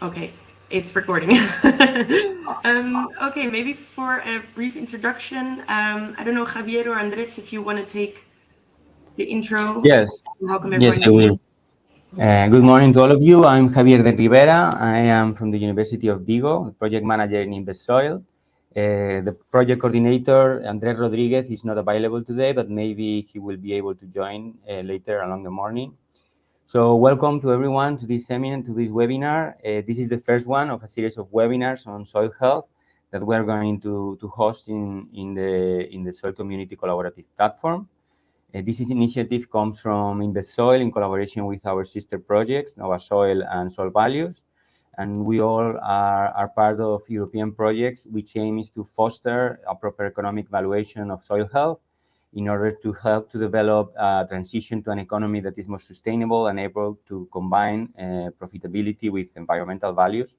Okay, it's recording. Okay, maybe for a brief introduction, I don't know, Javier or Andres, if you want to take the intro. Yes, Welcome yes, everyone. I will. Good morning to all of you. I'm Javier de Rivera. I am from the University of Vigo, project manager in Novasoil. The project coordinator, Andres Rodriguez, is not available today, but maybe he will be able to join later along the morning. So welcome to everyone to this seminar, to this webinar. This is the first one of a series of webinars on soil health that we're going to host in the Soil Community Collaborative Platform. This initiative comes from Novasoil in collaboration with our sister projects, Novasoil and SoilValues. And we all are part of European projects which aim is to foster a proper economic valuation of soil health in order to help to develop a transition to an economy that is more sustainable and able to combine profitability with environmental values.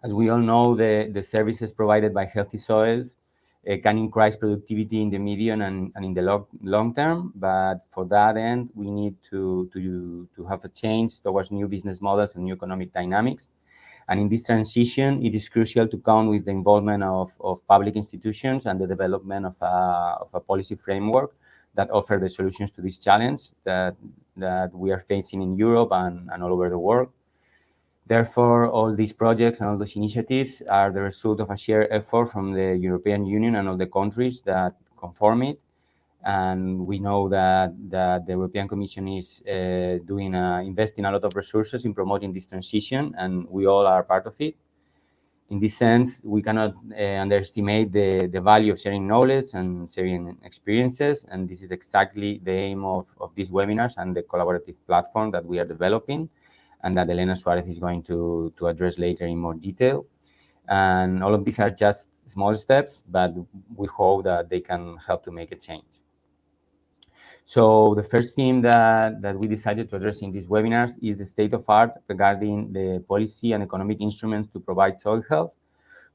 As we all know, the services provided by healthy soils can increase productivity in the medium and in the long term, but for that end, we need to have a change towards new business models and new economic dynamics. And in this transition, it is crucial to count with the involvement of public institutions and the development of a policy framework that offer the solutions to this challenge that we are facing in Europe and all over the world. Therefore, all these projects and all those initiatives are the result of a shared effort from the European Union and all the countries that conform it. And we know that the European Commission is investing a lot of resources in promoting this transition, and we all are part of it. In this sense, we cannot underestimate the value of sharing knowledge and sharing experiences, and this is exactly the aim of these webinars and the collaborative platform that we are developing, and that Elena Suarez is going to address later in more detail. And all of these are just small steps, but we hope that they can help to make a change. So the first theme that we decided to address in these webinars is the state of art regarding the policy and economic instruments to provide soil health.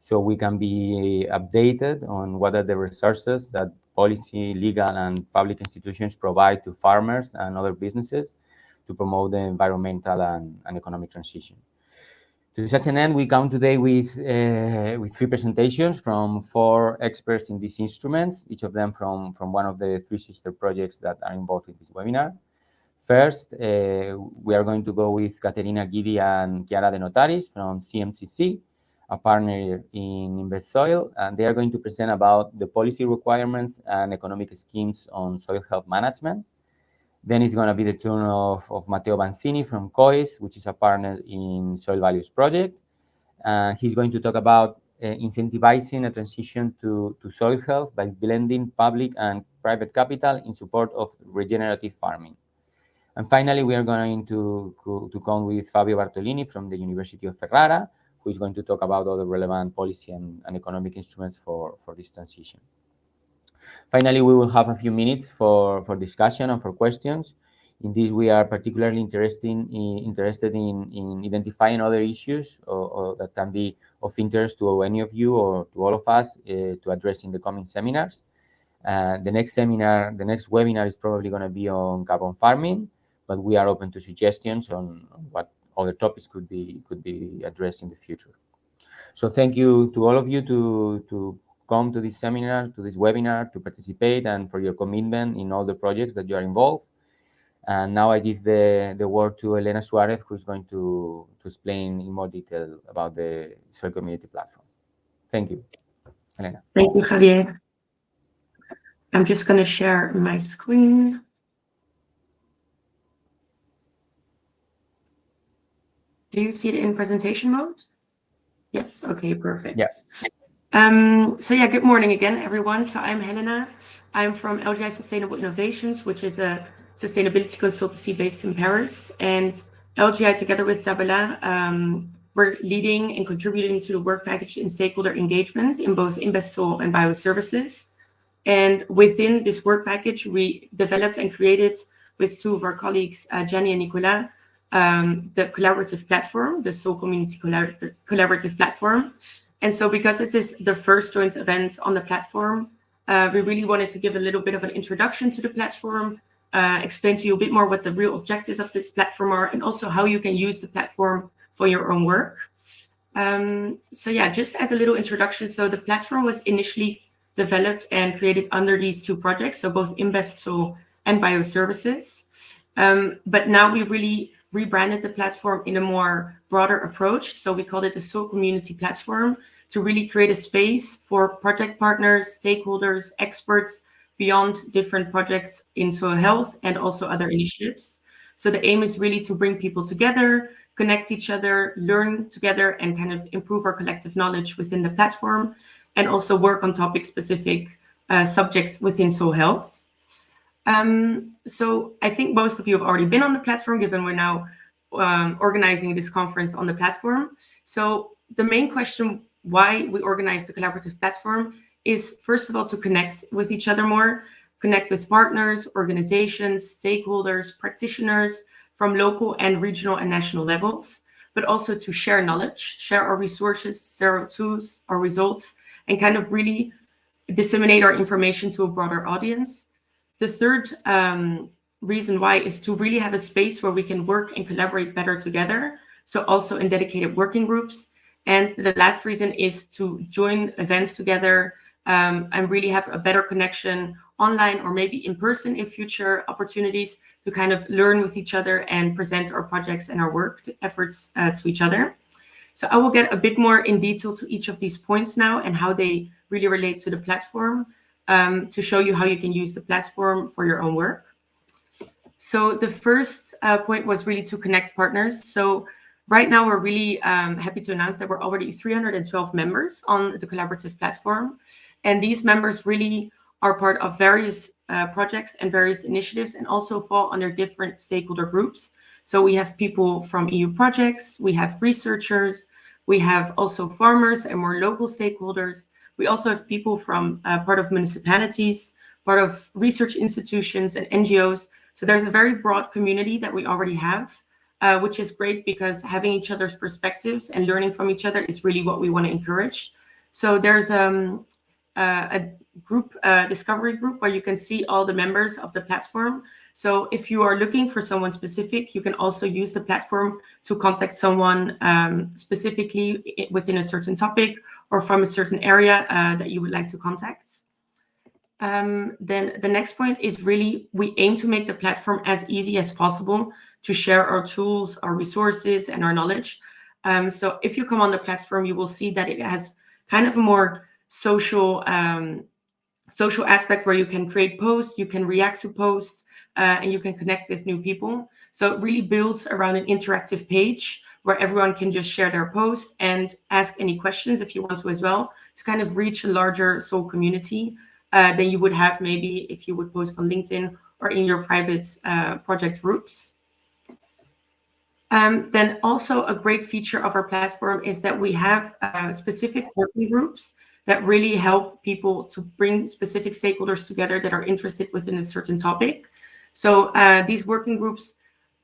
So we can be updated on what are the resources that policy, legal, and public institutions provide to farmers and other businesses to promote the environmental and economic transition. To such an end, we come today with 3 presentations from 4 experts in these instruments, each of them from one of the 3 sister projects that are involved in this webinar. First, we are going to go with Caterina Guidi and Chiara De Notaris from CMCC, a partner in Novasoil, and they are going to present about the policy requirements and economic schemes on soil health management. Then it's going to be the turn of Matteo Banzini from COIS, which is a partner in SoilValues project. He's going to talk about incentivizing a transition to soil health by blending public and private capital in support of regenerative farming. And finally, we are going to come with Fabio Bartolini from the University of Ferrara, who is going to talk about all the relevant policy and economic instruments for this transition. Finally, we will have a few minutes for discussion and for questions. In this, we are particularly interested in identifying other issues or that can be of interest to any of you or to all of us to address in the coming seminars. The next webinar is probably going to be on carbon farming, but we are open to suggestions on what other topics could be addressed in the future. So thank you to all of you to come to this seminar, to this webinar, to participate, and for your commitment in all the projects that you are involved. And now I give the word to Elena Suarez, who is going to explain in more detail about the Soil Community Platform. Thank you, Elena. Thank you, Javier. I'm just going to share my screen. Do you see it in presentation mode? Yes. Okay, perfect. Yeah. So yeah, good morning again, everyone. So I'm Helena. I'm from LGI Sustainable Innovations, which is a sustainability consultancy based in Paris. And LGI, together with Sabela, we're leading and contributing to the work package in stakeholder engagement in both Novasoil and bioservices. And within this work package, we developed and created with 2 of our colleagues, Jenny and Nicolas, the collaborative platform, the Soil Community Collaborative Platform. And so because this is the first joint event on the platform, we really wanted to give a little bit of an introduction to the platform, explain to you a bit more what the real objectives of this platform are, and also how you can use the platform for your own work. So yeah, just as a little introduction, so the platform was initially developed and created under these two projects, so both Invest Soil and Bioservices. But now we really rebranded the platform in a more broader approach. So we called it the SoilCommunityPlatform to really create a space for project partners, stakeholders, experts beyond different projects in soil health and also other initiatives. So the aim is really to bring people together, connect each other, learn together, and kind of improve our collective knowledge within the platform, and also work on topic-specific subjects within soil health. So I think most of you have already been on the platform, given we're now organizing this conference on the platform. So the main question why we organize the collaborative platform is, first of all, to connect with each other more, connect with partners, organizations, stakeholders, practitioners from local and regional and national levels, but also to share knowledge, share our resources, share our tools, our results, and kind of really disseminate our information to a broader audience. The third reason why is to really have a space where we can work and collaborate better together, so also in dedicated working groups. And the last reason is to join events together and really have a better connection online or maybe in person in future opportunities to kind of learn with each other and present our projects and our work efforts to each other. So I will get a bit more in detail to each of these points now and how they really relate to the platform to show you how you can use the platform for your own work. So the first point was really to connect partners. So right now we're really happy to announce that we're already 312 members on the collaborative platform. And these members really are part of various projects and various initiatives and also fall under different stakeholder groups. So we have people from EU projects, we have researchers, we have also farmers and more local stakeholders. We also have people from part of municipalities, part of research institutions and NGOs. So there's a very broad community that we already have, which is great because having each other's perspectives and learning from each other is really what we want to encourage. So there's a group, discovery group, where you can see all the members of the platform. So if you are looking for someone specific, you can also use the platform to contact someone specifically within a certain topic or from a certain area that you would like to contact. Then the next point is really, we aim to make the platform as easy as possible to share our tools, our resources, and our knowledge. So if you come on the platform, you will see that it has kind of a more social aspect where you can create posts, you can react to posts, and you can connect with new people. So it really builds around an interactive page where everyone can just share their post and ask any questions if you want to as well, to kind of reach a larger soil community than you would have maybe if you would post on LinkedIn or in your private project groups. Then also a great feature of our platform is that we have specific working groups that really help people to bring specific stakeholders together that are interested within a certain topic. So these working groups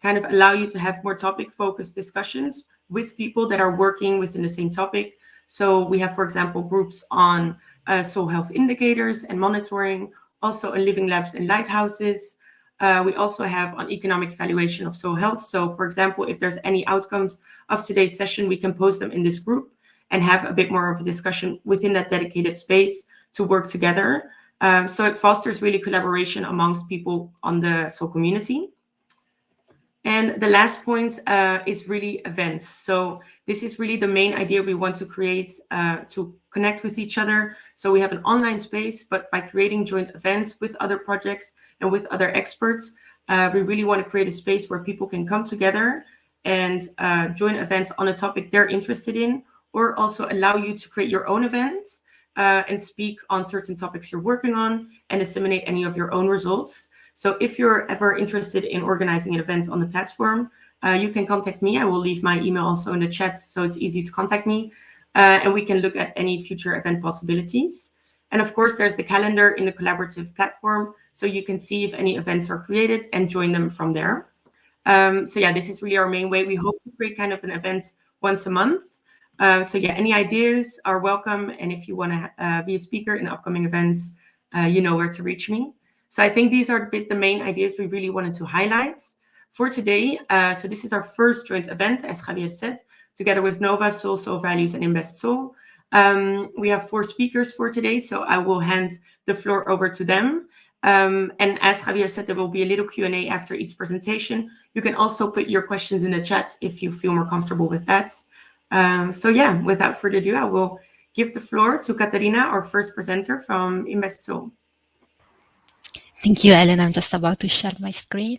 kind of allow you to have more topic-focused discussions with people that are working within the same topic. So we have, for example, groups on soil health indicators and monitoring, also on living labs and lighthouses. We also have on economic evaluation of soil health. So for example, if there's any outcomes of today's session, we can post them in this group and have a bit more of a discussion within that dedicated space to work together. So it fosters really collaboration amongst people on the soil community. And the last point is really events. So this is really the main idea we want to create to connect with each other. So we have an online space, but by creating joint events with other projects and with other experts, we really want to create a space where people can come together and join events on a topic they're interested in, or also allow you to create your own events and speak on certain topics you're working on and disseminate any of your own results. So if you're ever interested in organizing an event on the platform, you can contact me. I will leave my email also in the chat, so it's easy to contact me. And we can look at any future event possibilities. And of course, there's the calendar in the collaborative platform, so you can see if any events are created and join them from there. So yeah, this is really our main way. We hope to create kind of an event once a month. So yeah, any ideas are welcome. And if you want to be a speaker in upcoming events, you know where to reach me. So I think these are a bit the main ideas we really wanted to highlight for today. So this is our first joint event, as Javier said, together with Novasoil, SoilValues, and InvestSoil. We have 4 speakers for today, so I will hand the floor over to them. And as Javier said, there will be a little Q&A after each presentation. You can also put your questions in the chat if you feel more comfortable with that. So yeah, without further ado, I will give the floor to Katarina, our first presenter from InvestSoil. Thank you, Ellen. I'm just about to share my screen.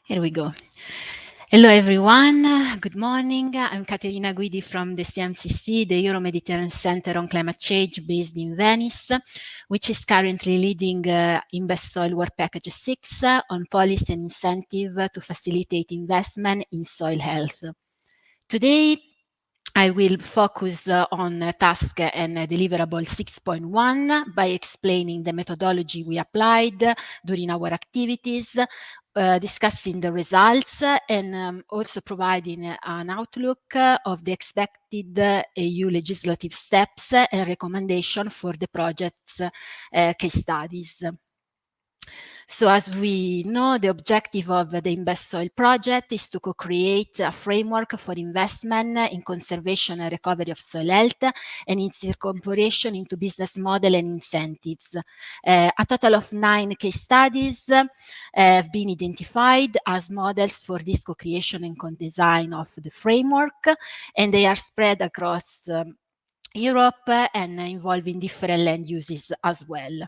Here we go. Hello, everyone. Good morning. I'm Caterina Guidi from the CMCC, the Euro-Mediterranean Center on Climate Change based in Venice, which is currently leading InvestSoil Work Package 6 on policy and incentive to facilitate investment in soil health. Today, I will focus on task and deliverable 6.1 by explaining the methodology we applied during our activities, discussing the results, and also providing an outlook of the expected EU legislative steps and recommendation for the project's case studies. So as we know, the objective of the InvestSoil project is to co-create a framework for investment in conservation and recovery of soil health and its incorporation into business model and incentives. A total of 9 case studies have been identified as models for this co-creation and co-design of the framework, and they are spread across Europe and involving different land uses as well.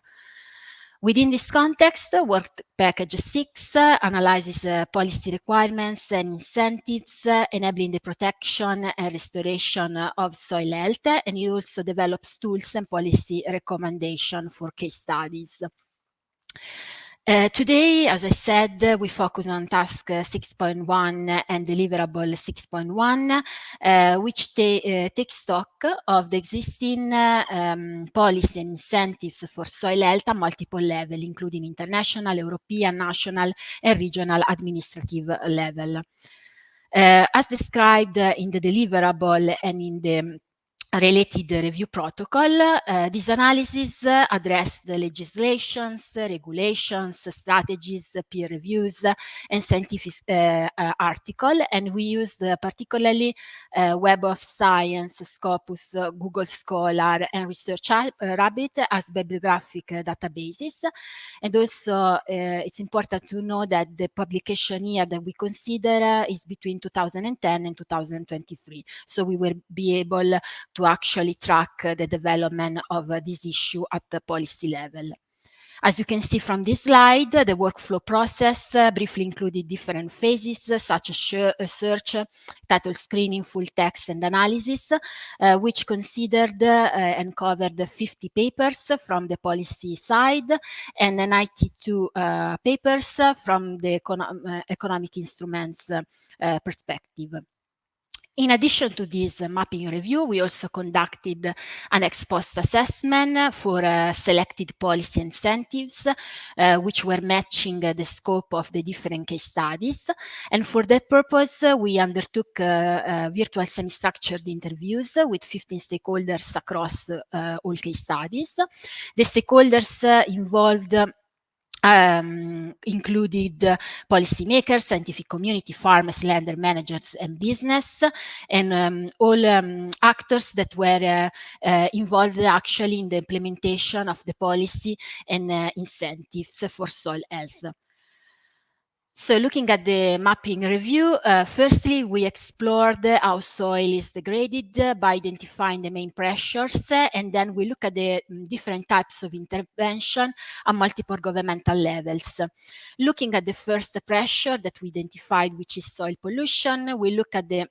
Within this context, Work Package 6 analyzes policy requirements and incentives enabling the protection and restoration of soil health, and it also develops tools and policy recommendations for case studies. Today, as I said, we focus on task 6.1 and deliverable 6.1, which takes stock of the existing policy and incentives for soil health at multiple levels, including international, European, national, and regional administrative level. As described in the deliverable and in the related review protocol, this analysis addressed the legislations, regulations, strategies, peer reviews, and scientific article, and we used particularly Web of Science, Scopus, Google Scholar, and Research Rabbit as bibliographic databases. And also, it's important to know that the publication year that we consider is between 2010 and 2023. So we will be able to actually track the development of this issue at the policy level. As you can see from this slide, the workflow process briefly included different phases such as search, title screening, full text, and analysis, which considered and covered 50 papers from the policy side and 92 papers from the economic instruments perspective. In addition to this mapping review, we also conducted an ex-post assessment for selected policy incentives, which were matching the scope of the different case studies. And for that purpose, we undertook virtual semi-structured interviews with 15 stakeholders across all case studies. The stakeholders involved included policymakers, scientific community, farmers, lender managers, and business, and all actors that were involved actually in the implementation of the policy and incentives for soil health. So looking at the mapping review, firstly, we explored how soil is degraded by identifying the main pressures, and then we look at the different types of intervention at multiple governmental levels. Looking at the first pressure that we identified, which is soil pollution, we look at the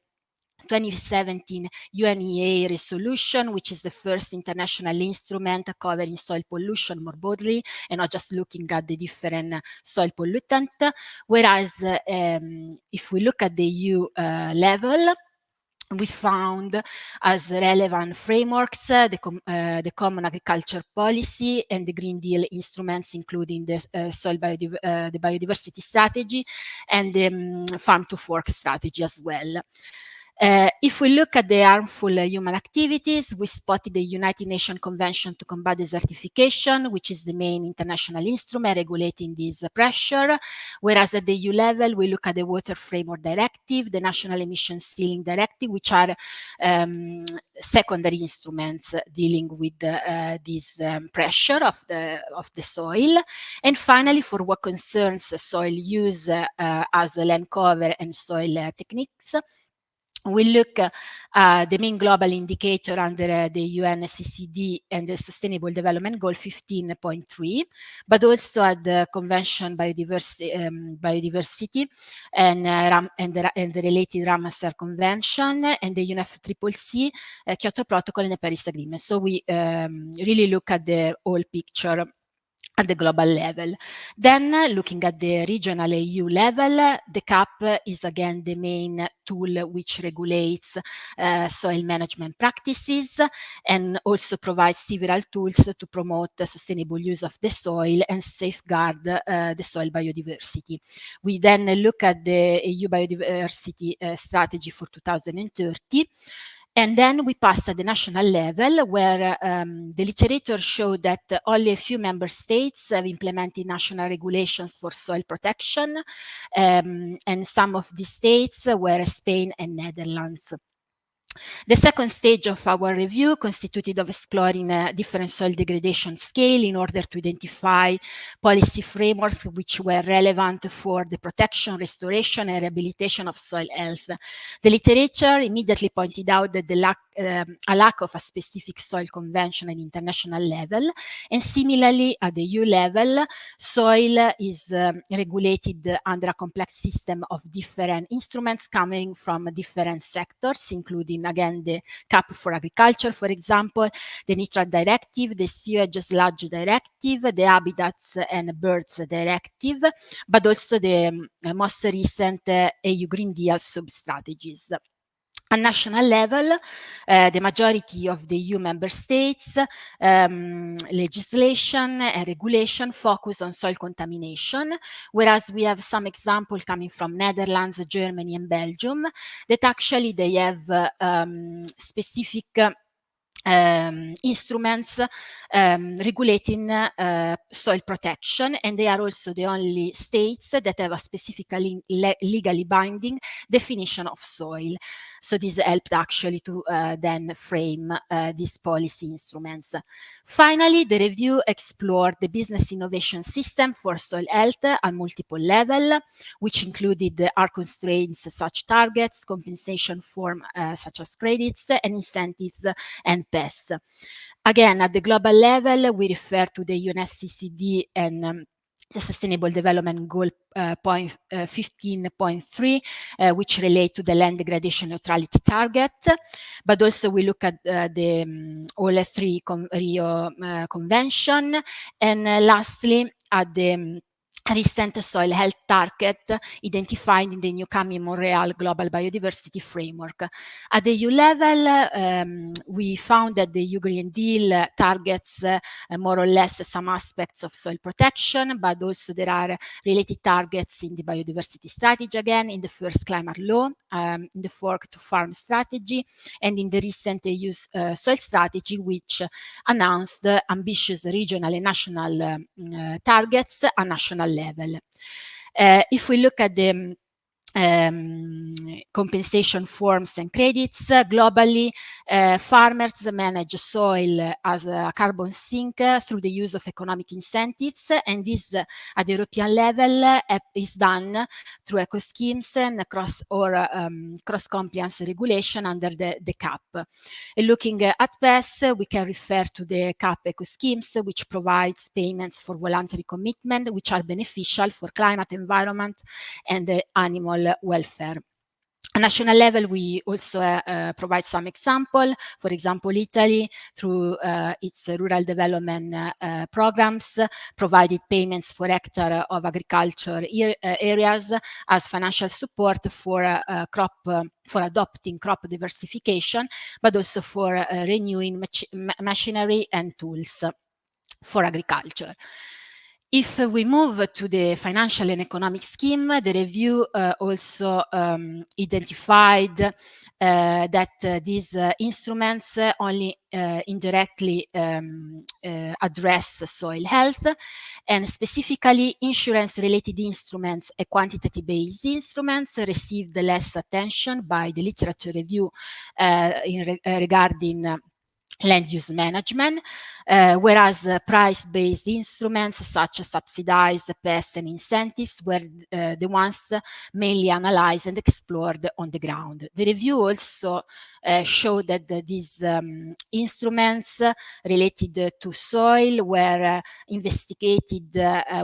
2017 UNEA resolution, which is the first international instrument covering soil pollution more broadly and not just looking at the different soil pollutant. Whereas if we look at the EU level, we found as relevant frameworks the Common Agriculture Policy and the Green Deal instruments, including the the biodiversity strategy and the farm to fork strategy as well. If we look at the harmful human activities, we spotted the United Nations Convention to Combat Desertification, which is the main international instrument regulating this pressure, whereas at the EU level, we look at the Water Framework Directive, the National Emission Ceiling Directive, which are secondary instruments dealing with this pressure of the soil. And finally, for what concerns soil use as land cover and soil techniques, we look at the main global indicator under the UNCCD and the Sustainable Development Goal 15.3, but also at the Convention biodiversity and the related Ramsar Convention and the UNFCCC Kyoto Protocol and the Paris Agreement. So we really look at the whole picture at the global level. Then looking at the regional EU level, the CAP is again the main tool which regulates soil management practices and also provides several tools to promote the sustainable use of the soil and safeguard the soil biodiversity. We then look at the EU biodiversity strategy for 2030. And then we pass at the national level, where the literature showed that only a few member states have implemented national regulations for soil protection, and some of these states were Spain and Netherlands. The second stage of our review constituted of exploring different soil degradation scale in order to identify policy frameworks which were relevant for the protection, restoration, and rehabilitation of soil health. The literature immediately pointed out that a lack of a specific soil convention at international level, and similarly at the EU level, soil is regulated under a complex system of different instruments coming from different sectors, including again the CAP for agriculture, for example, the Nitrate Directive, the Sewage Sludge Directive, the Habitats and Birds Directive, but also the most recent EU Green Deal sub-strategies. At national level, the majority of the EU member states legislation and regulation focus on soil contamination, whereas we have some examples coming from Netherlands, Germany, and Belgium that actually they have specific instruments regulating soil protection, and they are also the only states that have a specifically legally binding definition of soil. So this helped actually to then frame these policy instruments. Finally, the review explored the business innovation system for soil health at multiple levels, which included our constraints such targets, compensation form such as credits, and incentives and pests. Again, at the global level, we refer to the UNFCCC and the Sustainable Development Goal 15.3, which relate to the land degradation neutrality target, but also we look at the all three Rio Convention, and lastly at the recent soil health target identified in the new Montreal Global Biodiversity Framework. At the EU level, we found that the EU Green Deal targets more or less some aspects of soil protection, but also there are related targets in the biodiversity strategy, again, in the first climate law, in the fork to farm strategy, and in the recent EU soil strategy, which announced ambitious regional and national targets at national level. If we look at the compensation forms and credits, globally, farmers manage soil as a carbon sink through the use of economic incentives, and this at the European level is done through eco schemes and cross-compliance regulation under the CAP. And looking at pests, we can refer to the CAP eco schemes, which provides payments for voluntary commitment, which are beneficial for climate, environment, and animal welfare. At national level, we also provide some example. For example, Italy, through its rural development programs, provided payments for hectare of agriculture areas as financial support for for adopting crop diversification, but also for renewing machinery and tools for agriculture. If we move to the financial and economic scheme, the review also identified that these instruments only indirectly address soil health, and specifically insurance-related instruments and quantitative-based instruments received less attention by the literature review regarding land use management, whereas price-based instruments such as subsidized pests and incentives were the ones mainly analyzed and explored on the ground. The review also showed that these instruments related to soil were investigated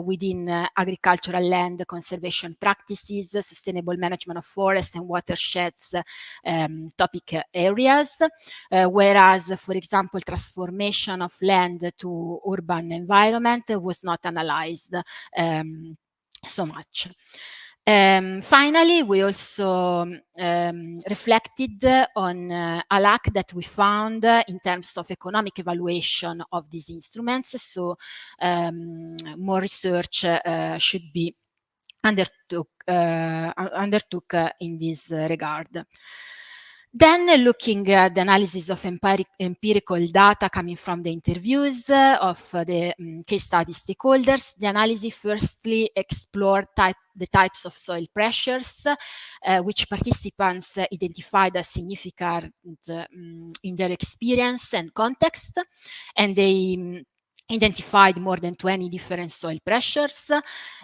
within agricultural land conservation practices, sustainable management of forests and watersheds topic areas, whereas, for example, transformation of land to urban environment was not analyzed so much. Finally, we also reflected on a lack that we found in terms of economic evaluation of these instruments. So more research should be undertook in this regard. Then, looking at the analysis of empirical data coming from the interviews of the case study stakeholders, the analysis firstly explored the types of soil pressures which participants identified as significant in their experience and context, and they identified more than 20 different soil pressures.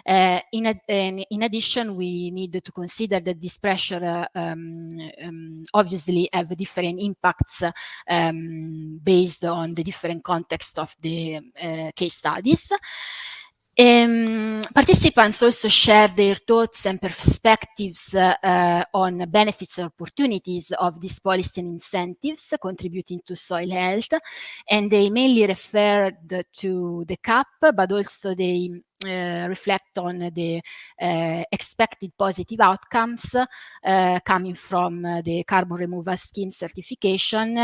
In addition, we need to consider that this pressure obviously have different impacts based on the different context of the case studies. Participants also shared their thoughts and perspectives on benefits and opportunities of these policy and incentives contributing to soil health, and they mainly referred to the CAP, but also they reflect on the expected positive outcomes coming from the carbon removal scheme certification,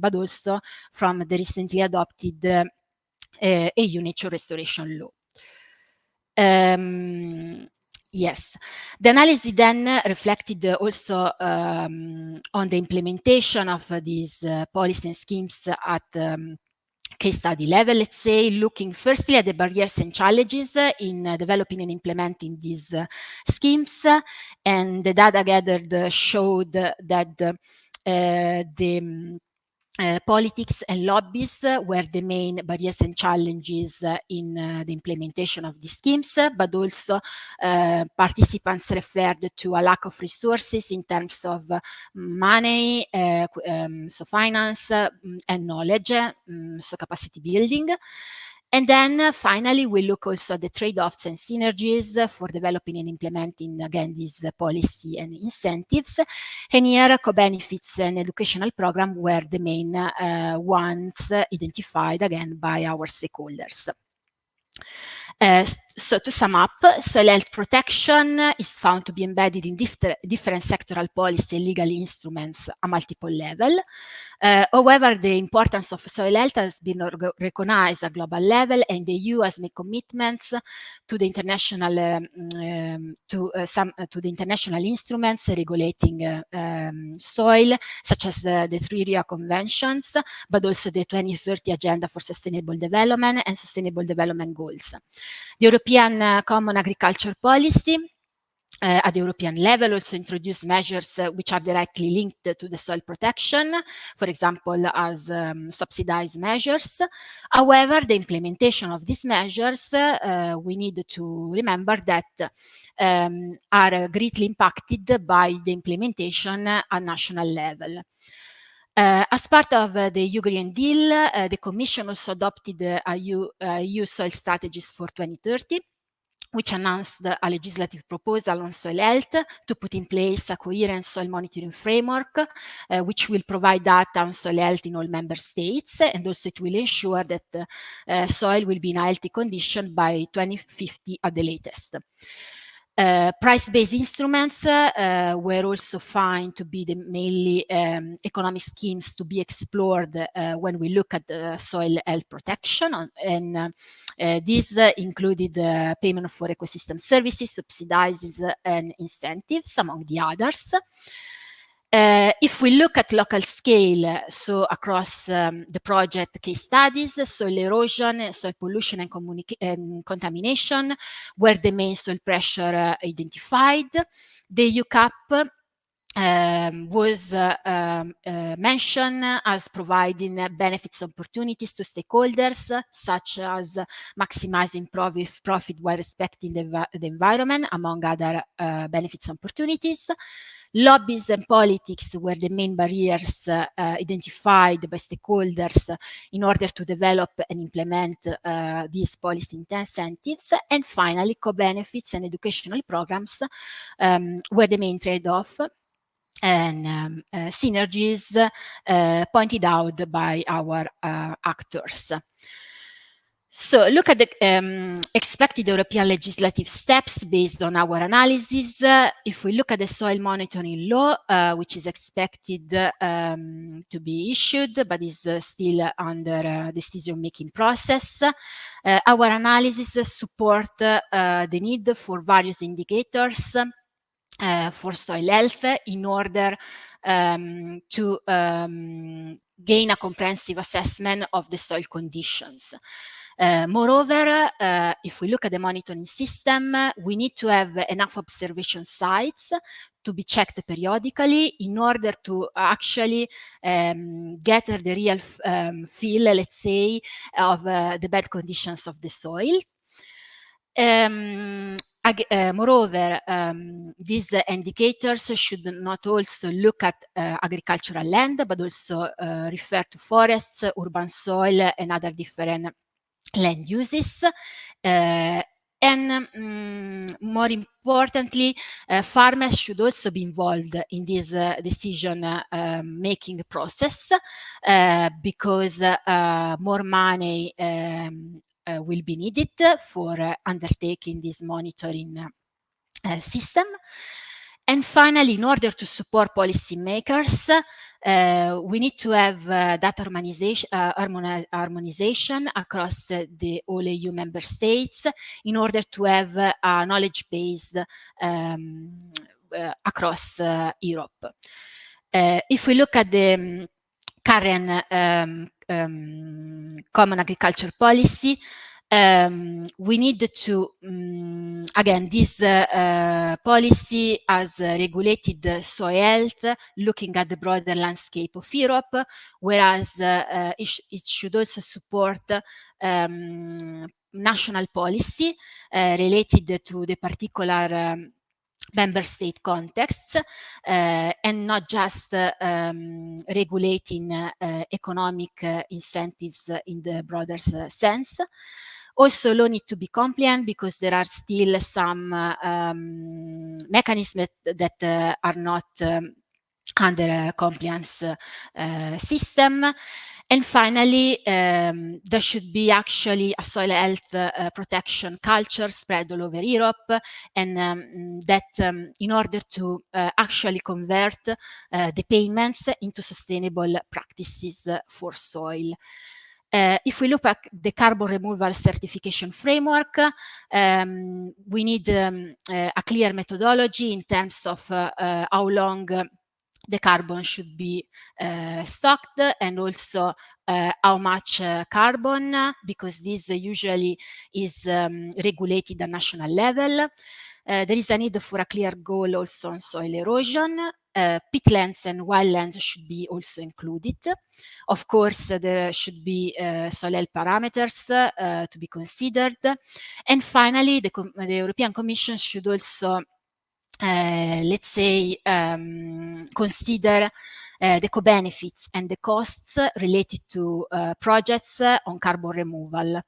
but also from the recently adopted EU nature restoration law. Yes, the analysis then reflected also on the implementation of these policies and schemes at case study level, let's say, looking firstly at the barriers and challenges in developing and implementing these schemes. And the data gathered showed that the politics and lobbies were the main barriers and challenges in the implementation of these schemes, but also participants referred to a lack of resources in terms of money, so finance and knowledge, so capacity building. And then finally, we look also at the trade-offs and synergies for developing and implementing, again, these policy and incentives. And here, co-benefits and educational program were the main ones identified, again, by our stakeholders. So to sum up, soil health protection is found to be embedded in different sectoral policy and legal instruments at multiple levels. However, the importance of soil health has been recognized at global level, and the EU has made commitments to the international international instruments regulating soil, such as the 3 Rio Conventions, but also the 2030 Agenda for Sustainable Development and Sustainable Development Goals. The European Common Agriculture Policy at the European level also introduced measures which are directly linked to the soil protection, for example, as subsidized measures. However, the implementation of these measures, we need to remember that are greatly impacted by the implementation at national level. As part of the EU Green Deal, the Commission also adopted EU soil strategies for 2030, which announced a legislative proposal on soil health to put in place a coherent soil monitoring framework, which will provide data on soil health in all member states, and also it will ensure that soil will be in a healthy condition by 2050 at the latest. Price-based instruments were also found to be the mainly economic schemes to be explored when we look at the soil health protection, and these included payment for ecosystem services, subsidies, and incentives, among the others. If we look at local scale, so across the project case studies, soil erosion, soil pollution, and contamination were the main soil pressure identified. The EU CAP was mentioned as providing benefits and opportunities to stakeholders, such as maximizing profit while respecting the environment, among other benefits and opportunities. Lobbies and politics were the main barriers identified by stakeholders in order to develop and implement these policy incentives. And finally, co-benefits and educational programs were the main trade-off and synergies pointed out by our actors. So look at the expected European legislative steps based on our analysis. If we look at the soil monitoring law, which is expected to be issued, but is still under decision-making process, our analysis support the need for various indicators for soil health in order to gain a comprehensive assessment of the soil conditions. Moreover, if we look at the monitoring system, we need to have enough observation sites to be checked periodically in order to actually get the real feel, let's say, of the bad conditions of the soil. Moreover, these indicators should not also look at agricultural land, but also refer to forests, urban soil, and other different land uses. And more importantly, farmers should also be involved in this decision-making process because more money will be needed for undertaking this monitoring system. And finally, in order to support policymakers, we need to have data harmonization across all EU member states in order to have a knowledge base across Europe. If we look at the current common agriculture policy, we need to, again, this policy has regulated soil health, looking at the broader landscape of Europe, whereas it should also support national policy related to the particular member state contexts and not just regulating economic incentives in the broader sense. Also, law need to be compliant because there are still some mechanisms that are not under a compliance system. And finally, there should be actually a soil health protection culture spread all over Europe, and that in order to actually convert the payments into sustainable practices for soil. If we look at the carbon removal certification framework, we need a clear methodology in terms of how long the carbon should be stocked, and also how much carbon, because this usually is regulated at national level. There is a need for a clear goal also on soil erosion. Peatlands and wildlands should be also included. Of course, there should be soil health parameters to be considered. And finally, the European Commission should also let's say, consider the co-benefits and the costs related to projects on carbon removal.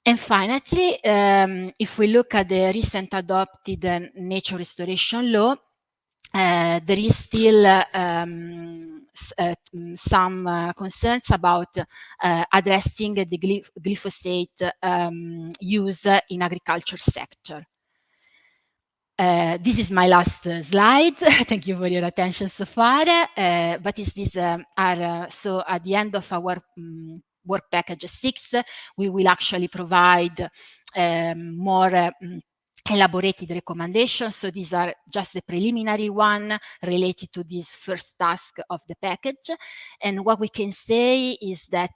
And finally, if we look at the recent adopted nature restoration law, there is still some concerns about addressing the glyphosate use in agriculture sector. This is my last slide. Thank you for your attention so far. But so at the end of our work package 6, we will actually provide more elaborated recommendations. So these are just the preliminary one related to this first task of the package. And what we can say is that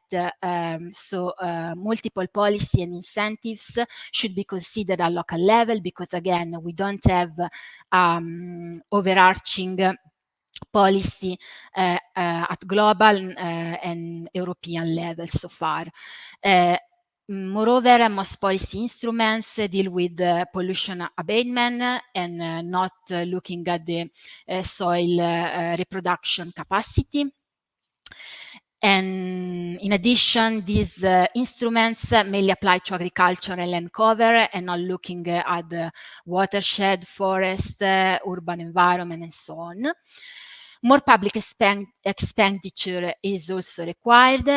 multiple policy and incentives should be considered at local level, because again, we don't have overarching policy at global and European level so far. Moreover, most policy instruments deal with pollution abatement and not looking at the soil reproduction capacity. And in addition, these instruments mainly apply to agriculture and land cover and not looking at the watershed, forest, urban environment, and so on. More public expenditure is also required,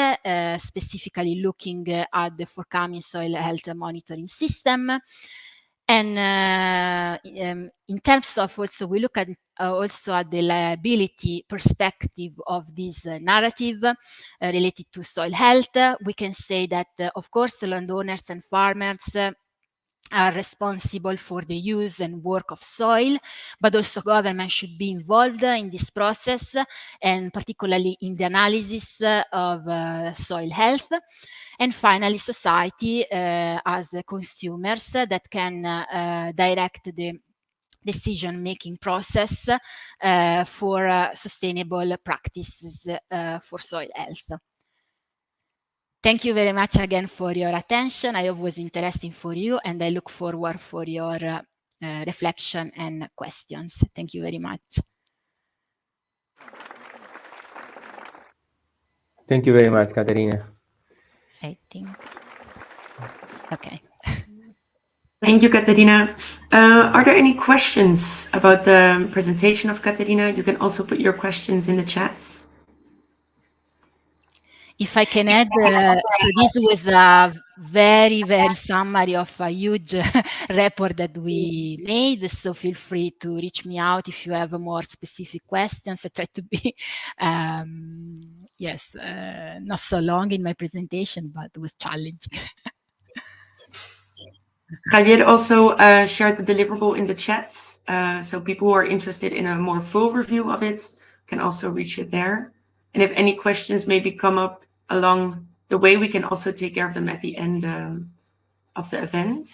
specifically looking at the forthcoming soil health monitoring system. And in terms of also, we look at also at the liability perspective of this narrative related to soil health. We can say that, of course, the landowners and farmers are responsible for the use and work of soil, but also government should be involved in this process, and particularly in the analysis of soil health. And finally, society as consumers that can direct the decision-making process for sustainable practices for soil health. Thank you very much again for your attention. I hope it was interesting for you, and I look forward for your reflection and questions. Thank you very much. Thank you very much, Caterina. I think. Okay. Thank you, Caterina. Are there any questions about the presentation of Caterina? You can also put your questions in the chats. If I can add, so this was a very, very summary of a huge report that we made. So feel free to reach me out if you have more specific questions. I try to be, not so long in my presentation, but it was challenging. Javier also shared the deliverable in the chats. So people who are interested in a more full review of it can also reach it there. And if any questions maybe come up along the way, we can also take care of them at the end of the event.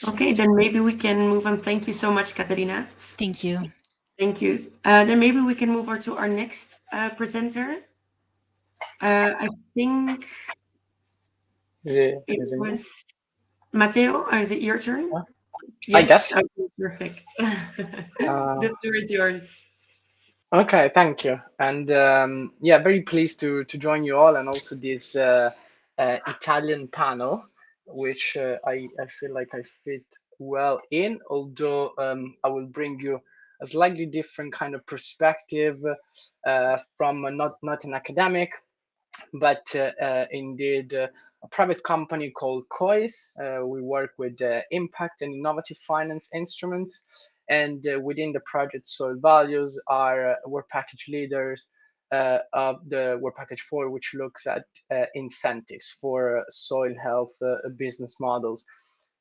Okay, then maybe we can move on. Thank you so much, Caterina. Thank you. Thank you. Then maybe we can move on to our next presenter. I think it was Matteo. Or is it your turn? Yes. I guess. Okay, perfect. The floor is yours. Okay, thank you. And yeah, very pleased to join you all, and also this Italian panel, which I feel like I fit well in, although I will bring you a slightly different kind of perspective from not an academic, but indeed a private company called COIS. We work with impact and innovative finance instruments. And within the project SoilValues are work package leaders of the work package 4, which looks at incentives for soil health business models.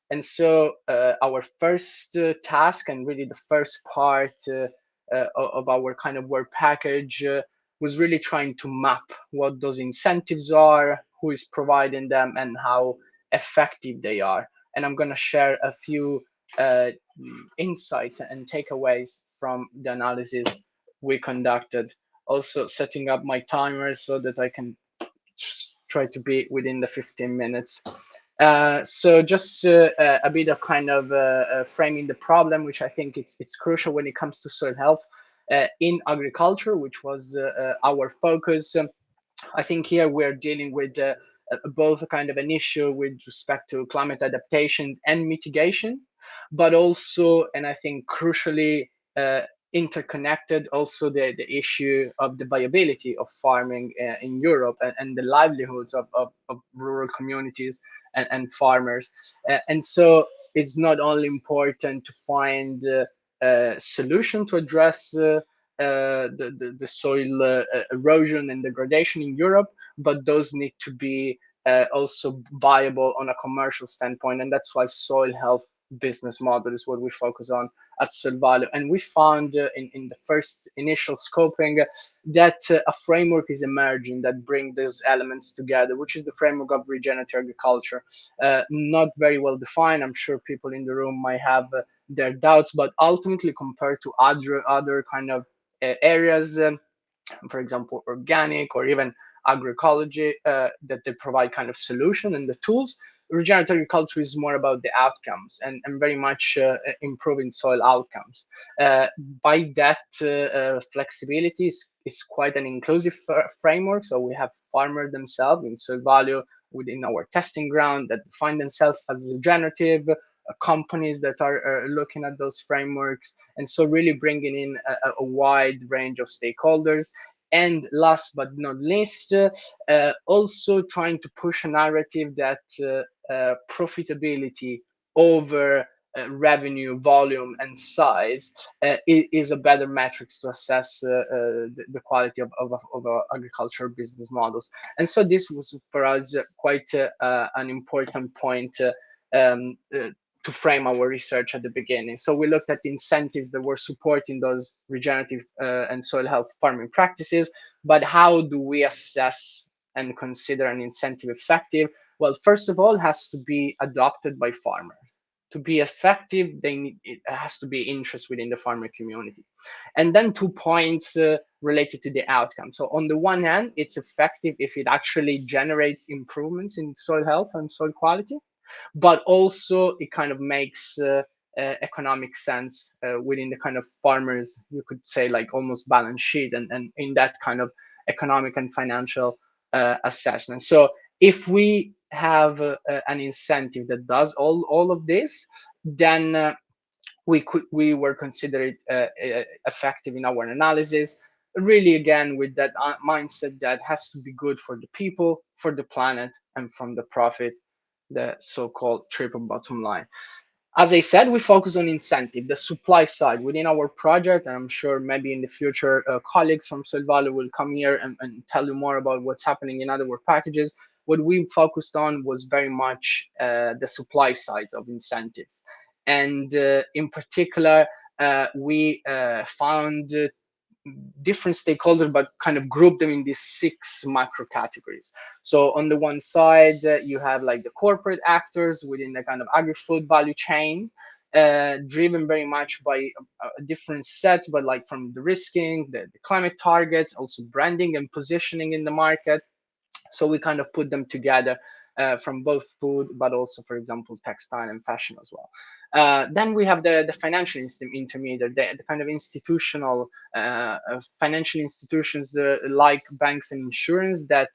And so our first task, and really the first part of our kind of work package, was really trying to map what those incentives are, who is providing them, and how effective they are. And I'm going to share a few insights and takeaways from the analysis we conducted. Also setting up my timer so that I can try to be within the 15 minutes. So just a bit of kind of framing the problem, which I think it's crucial when it comes to soil health in agriculture, which was our focus. I think here we're dealing with both a kind of an issue with respect to climate adaptations and mitigation, but also, and I think crucially interconnected, also the issue of the viability of farming in Europe, and the livelihoods of rural communities and farmers. And so it's not only important to find a solution to address the soil erosion and degradation in Europe, but those need to be also viable on a commercial standpoint. And that's why soil health business model is what we focus on at SoilValue. And we found in the first initial scoping that a framework is emerging that bring these elements together, which is the framework of regenerative agriculture. Not very well defined. I'm sure people in the room might have their doubts, but ultimately compared to other kind of areas, for example, organic or even agroecology, that they provide kind of solution and the tools. Regenerative agriculture is more about the outcomes and very much improving soil outcomes. By that, flexibility is quite an inclusive framework. So we have farmers themselves in SoilValue within our testing ground that find themselves as regenerative, companies that are looking at those frameworks, and so really bringing in a wide range of stakeholders. And last but not least, also trying to push a narrative that profitability over revenue, volume, and size is a better metrics to assess the quality of agricultural business models. And so this was for us quite an important point to frame our research at the beginning. So we looked at the incentives that were supporting those regenerative and soil health farming practices, but how do we assess and consider an incentive effective? Well, first of all, it has to be adopted by farmers. To be effective, it has to be interest within the farmer community. And then 2 points related to the outcome. So on the one hand, it's effective if it actually generates improvements in soil health and soil quality, but also it kind of makes economic sense within the kind of farmers, you could say, like almost balance sheet, and in that kind of economic and financial assessment. So if we have an incentive that does all of this, then we were considered effective in our analysis, really again with that mindset that has to be good for the people, for the planet, and from the profit, the so-called triple bottom line. As I said, we focus on incentive, the supply side within our project. And I'm sure maybe in the future, colleagues from SoilValue will come here and tell you more about what's happening in other work packages. What we focused on was very much the supply sides of incentives. And in particular, we found different stakeholders, but kind of group them in these 6 macro categories. So on the one side, you have like the corporate actors within the kind of agri-food value chain, driven very much by a different set, but like from the risking, the climate targets, also branding and positioning in the market. So we kind of put them together from both food, but also, for example, textile and fashion as well. Then we have the financial intermediary, the kind of institutional financial institutions like banks and insurance that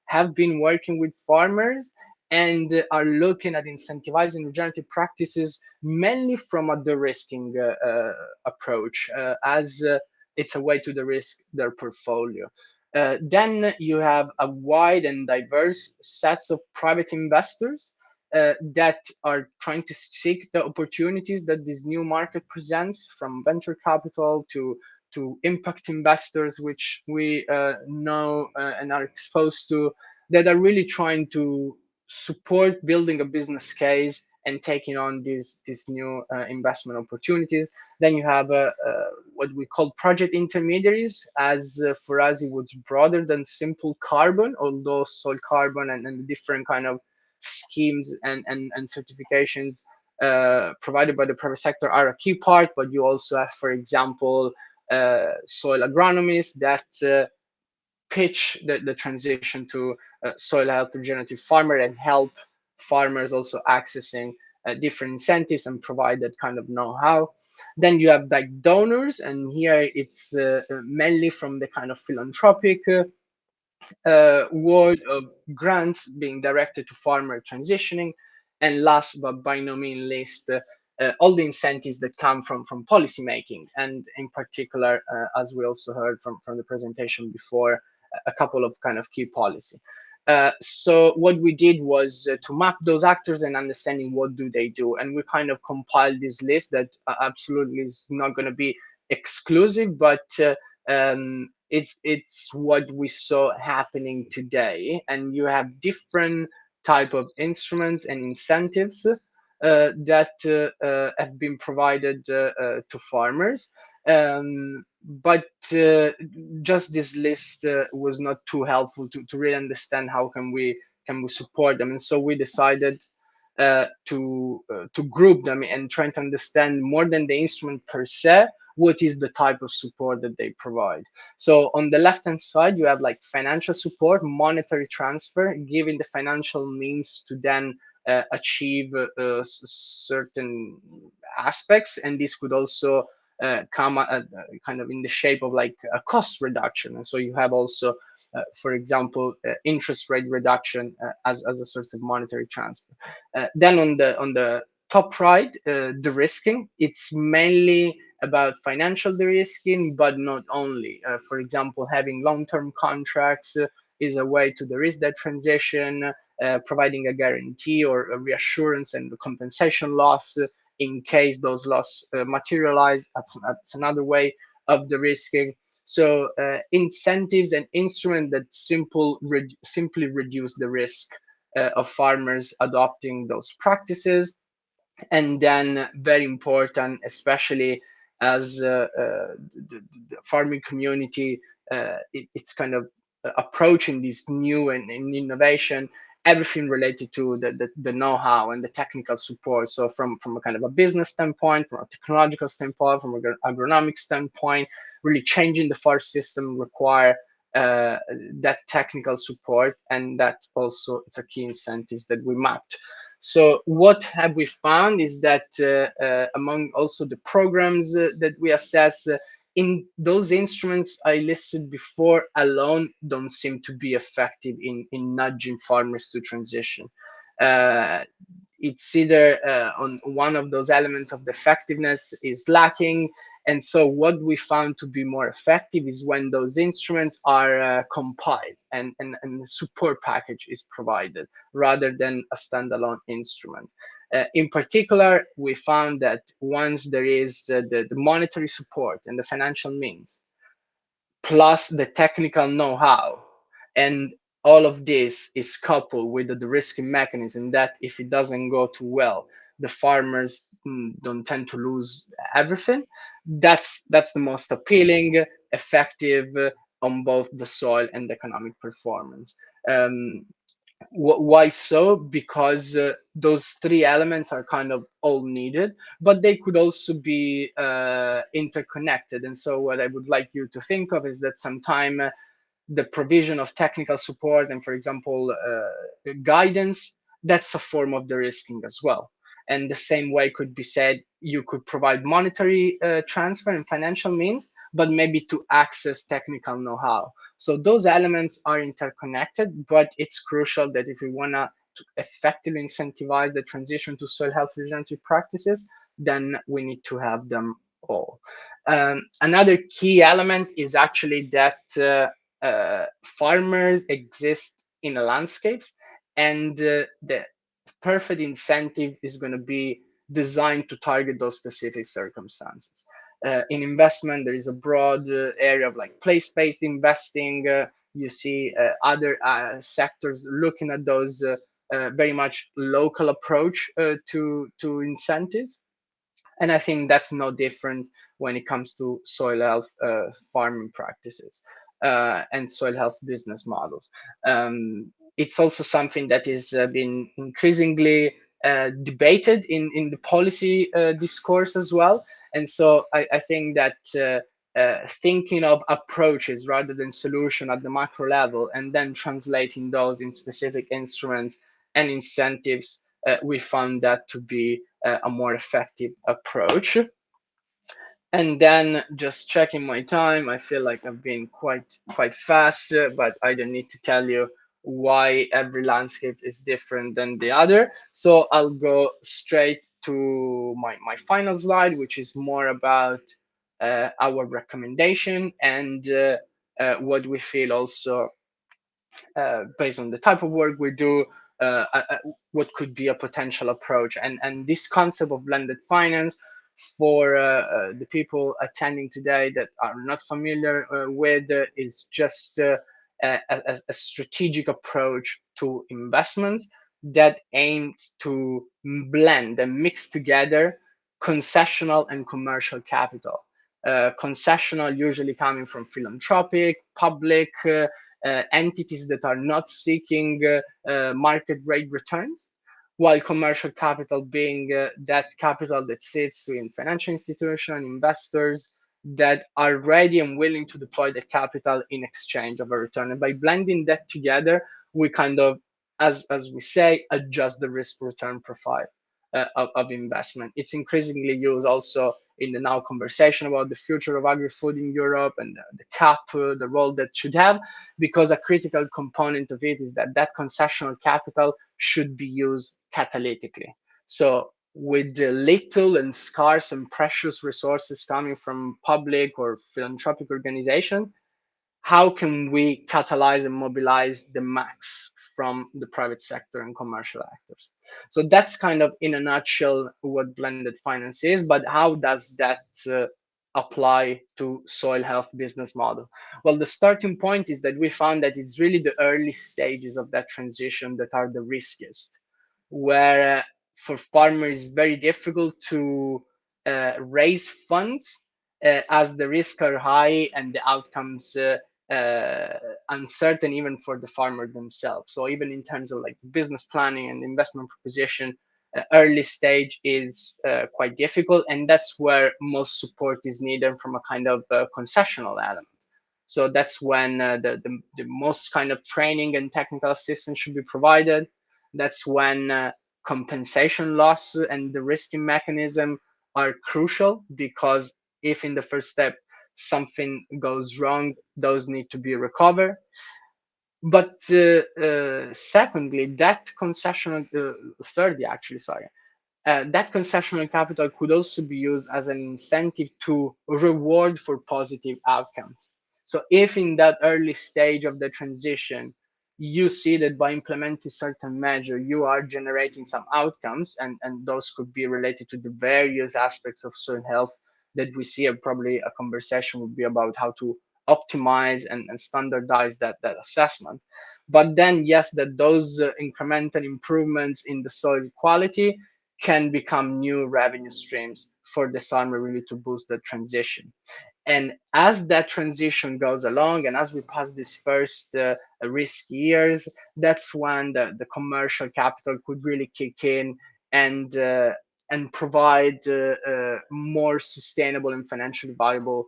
have been working with farmers and are looking at incentivizing regenerative practices mainly from a de-risking approach, as it's a way to de-risk their portfolio. Then you have a wide and diverse sets of private investors that are trying to seek the opportunities that this new market presents, from venture capital to impact investors, which we know and are exposed to, that are really trying to support building a business case and taking on these new investment opportunities. Then you have what we call project intermediaries, as for us it was broader than simple carbon, although soil carbon and different kind of schemes and certifications provided by the private sector are a key part. But you also have, for example, soil agronomists that pitch the transition to soil health regenerative farmer and help farmers also accessing different incentives and provide that kind of know-how. Then you have like donors, and here it's mainly from the kind of philanthropic word of grants being directed to farmer transitioning, and last but by no means least, all the incentives that come from policy making, and in particular, as we also heard from the presentation before, a couple of kind of key policy. So what we did was to map those actors and understanding what do they do, and we kind of compiled this list that absolutely is not going to be exclusive, but it's what we saw happening today. And you have different type of instruments and incentives that have been provided to farmers. But just this list was not too helpful to really understand how can we support them. And so we decided to group them and try to understand more than the instrument per se, what is the type of support that they provide. So on the left hand side, you have like financial support, monetary transfer, giving the financial means to then achieve certain aspects. And this could also come kind of in the shape of like a cost reduction. And so you have also, for example, interest rate reduction as a sort of monetary transfer. Then on the top right, de-risking, it's mainly about financial de-risking, but not only. For example, having long-term contracts is a way to de-risk that transition, providing a guarantee or a reassurance and the compensation loss in case those losses materialize. That's another way of de-risking. So incentives and instruments that simply reduce the risk of farmers adopting those practices. And then very important, especially as the farming community, it's kind of approaching this new and innovation, everything related to the know-how and the technical support. So from a kind of a business standpoint, from a technological standpoint, from an agronomic standpoint, really changing the forest system require that technical support, and that also it's a key incentives that we mapped. So what have we found is that among also the programs that we assess, in those instruments I listed before alone don't seem to be effective in nudging farmers to transition. It's either on one of those elements of the effectiveness is lacking. And so what we found to be more effective is when those instruments are compiled and support package is provided rather than a standalone instrument. In particular, we found that once there is the monetary support and the financial means, plus the technical know-how, and all of this is coupled with the de-risking mechanism that if it doesn't go too well, the farmers don't tend to lose everything. That's the most appealing, effective on both the soil and the economic performance. Why so? Because those three elements are kind of all needed, but they could also be interconnected. And so what I would like you to think of is that sometime the provision of technical support and, for example, guidance, that's a form of de-risking as well. And the same way could be said, you could provide monetary transfer and financial means, but maybe to access technical know-how. So those elements are interconnected, but it's crucial that if we want to effectively incentivize the transition to soil health regenerative practices, then we need to have them all. Another key element is actually that farmers exist in a landscapes, and the perfect incentive is going to be designed to target those specific circumstances. In investment, there is a broad area of like place-based investing. You see other sectors looking at those very much local approach to incentives. And I think that's no different when it comes to soil health farming practices and soil health business models. It's also something that is been increasingly debated in the policy discourse as well. And so I think that thinking of approaches rather than solution at the macro level and then translating those in specific instruments and incentives, we found that to be a more effective approach. And then just checking my time, I feel like I've been quite fast, but I don't need to tell you why every landscape is different than the other. So I'll go straight to my final slide, which is more about our recommendation and what we feel also based on the type of work we do, what could be a potential approach. And this concept of blended finance, for the people attending today that are not familiar with, is just a strategic approach to investments that aims to blend and mix together concessional and commercial capital. Concessional usually coming from philanthropic, public, entities that are not seeking market rate returns, while commercial capital being that capital that sits in financial institutions, investors that are ready and willing to deploy the capital in exchange of a return. And by blending that together, we kind of, as we say, adjust the risk return profile of investment. It's increasingly used also in the now conversation about the future of agri-food in Europe and the CAP, the role that should have, because a critical component of it is that that concessional capital should be used catalytically. So with the little and scarce and precious resources coming from public or philanthropic organization, how can we catalyze and mobilize the max from the private sector and commercial actors? So that's kind of in a nutshell what blended finance is, but how does that apply to soil health business model? Well, the starting point is that we found that it's really the early stages of that transition that are the riskiest, where for farmers it's very difficult to raise funds as the risks are high and the outcomes uncertain even for the farmer themselves. So even in terms of like business planning and investment proposition, early stage is quite difficult, and that's where most support is needed from a kind of concessional element. So that's when the most kind of training and technical assistance should be provided. That's when compensation loss and the risking mechanism are crucial, because if in the first step something goes wrong, those need to be recovered. But secondly, that concessional, thirdly, actually, sorry, that concessional capital could also be used as an incentive to reward for positive outcomes. So if in that early stage of the transition, you see that by implementing certain measure, you are generating some outcomes, and those could be related to the various aspects of soil health that we see, and probably a conversation would be about how to optimize and standardize that assessment. But then, yes, that those incremental improvements in the soil quality can become new revenue streams for the farmer, really to boost the transition. And as that transition goes along, and as we pass these first risky years, that's when the commercial capital could really kick in and provide more sustainable and financially viable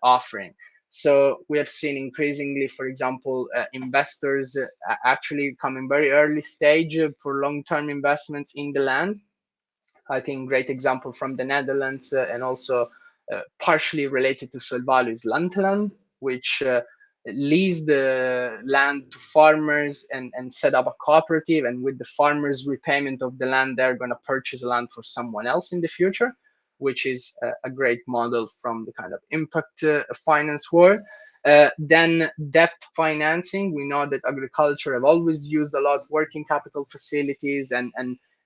offering. So we have seen increasingly, for example, investors actually coming very early stage for long-term investments in the land. I think great example from the Netherlands and also partially related to SoilValues Landland, which lease the land to farmers and set up a cooperative. And with the farmers' repayment of the land, they're going to purchase land for someone else in the future, which is a great model from the kind of impact finance world. Then debt financing. We know that agriculture have always used a lot of working capital facilities and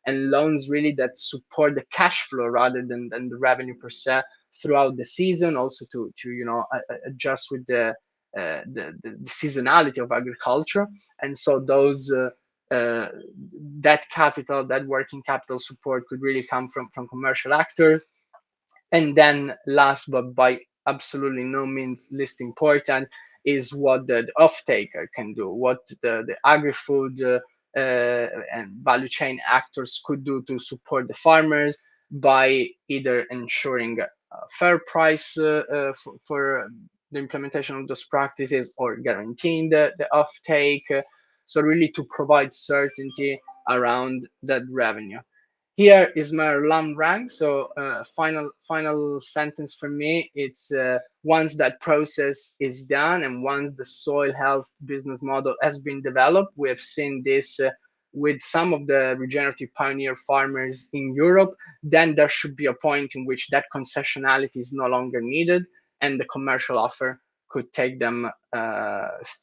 loans really that support the cash flow rather than the revenue per se throughout the season, also to adjust with the seasonality of agriculture. And so those that capital, that working capital support could really come from commercial actors. And then last but by absolutely no means least important is what the off-taker can do, what the agri-food and value chain actors could do to support the farmers by either ensuring a fair price for the implementation of those practices, or guaranteeing the off-take. So really to provide certainty around that revenue. here is my lam rank. So final sentence for me, it's once that process is done and once the soil health business model has been developed, we have seen this with some of the regenerative pioneer farmers in Europe, then there should be a point in which that concessionality is no longer needed and the commercial offer could take them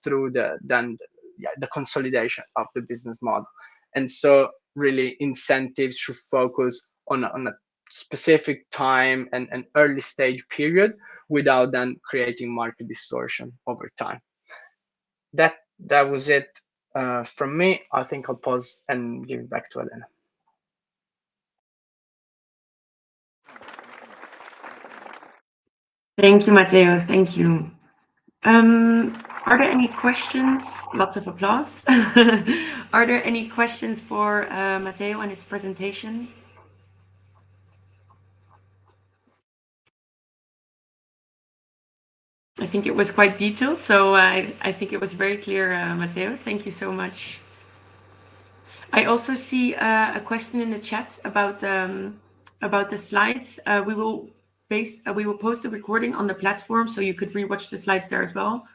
through the consolidation of the business model. And so really incentives should focus on a specific time and an early stage period without then creating market distortion over time. That was it from me. I think I'll pause and give it back to Elena. Thank you, Matteo. Thank you. Are there any questions? Lots of applause. Are there any questions for Matteo and his presentation? I think it was quite detailed, so I think it was very clear, Matteo. Thank you so much. I also see a question in the chat about the slides. We will post the recording on the platform, so you could rewatch the slides there as well,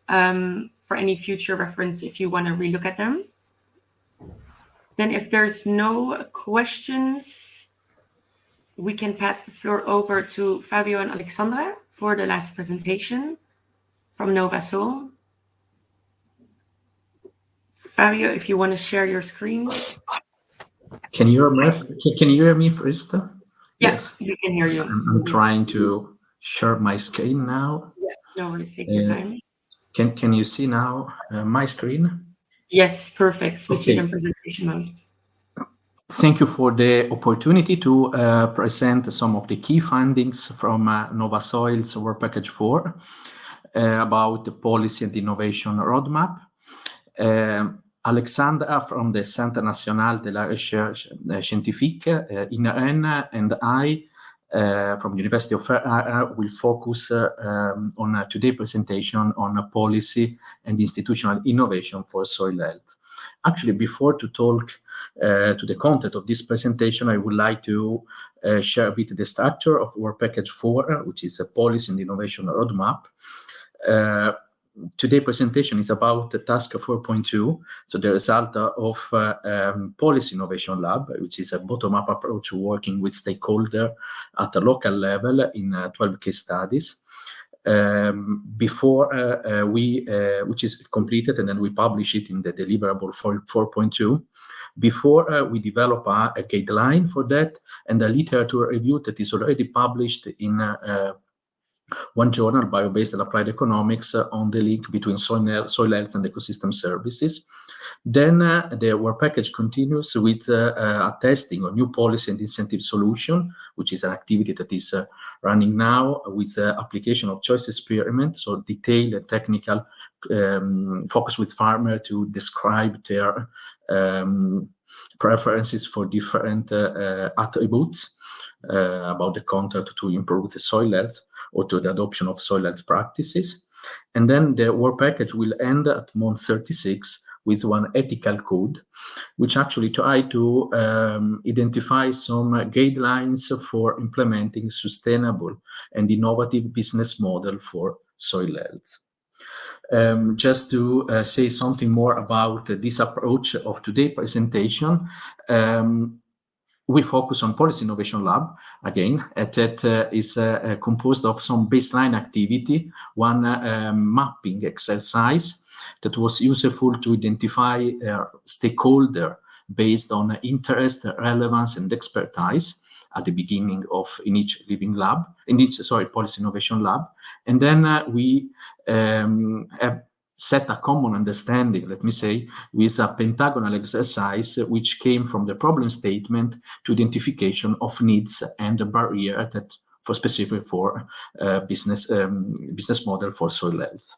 for any future reference if you want to relook at them. Then if there's no questions, we can pass the floor over to Fabio and Alexandra for the last presentation from Novasoil. Fabio, if you want to share your screen. Can you hear me first? Yes, we can hear you. I'm trying to share my screen now. Yeah, no worries, take your time. Can you see now my screen? Yes, perfect. We see it Okay. in presentation mode. Thank you for the opportunity to present some of the key findings from Novasoil's Work Package 4 about the policy and innovation roadmap. Alexandra from the Centre National de la Recherche Scientifique, INRN, and I from University of Ferrara will focus on today's presentation on policy and institutional innovation for soil health. Actually, before to talk to the content of this presentation, I would like to share a bit the structure of Work Package 4, which is a policy and innovation roadmap. Today's presentation is about the task 4.2, so the result of Policy Innovation Lab, which is a bottom-up approach working with stakeholders at a local level in 12 case studies. Which is completed, and then we publish it in the deliverable 4.2. Before we develop a guideline for that and a literature review that is already published in one journal, Bio-Based and Applied Economics, on the link between soil health and ecosystem services. Then the work package continues with a testing of new policy and incentive solution, which is an activity that is running now with application of choice experiment, so detailed and technical focus with farmer to describe their preferences for different attributes about the content to improve the soil health or to the adoption of soil health practices. And then the work package will end at month 36 with one ethical code, which actually try to identify some guidelines for implementing sustainable and innovative business model for soil health. Just to say something more about this approach of today's presentation, we focus on Policy Innovation Lab, again, that is composed of some baseline activity, one mapping exercise that was useful to identify stakeholder based on interest, relevance, and expertise at the beginning of Policy Innovation Lab. And then we have set a common understanding, let me say, with a pentagonal exercise, which came from the problem statement to identification of needs and a barrier that for specific for business model for soil health.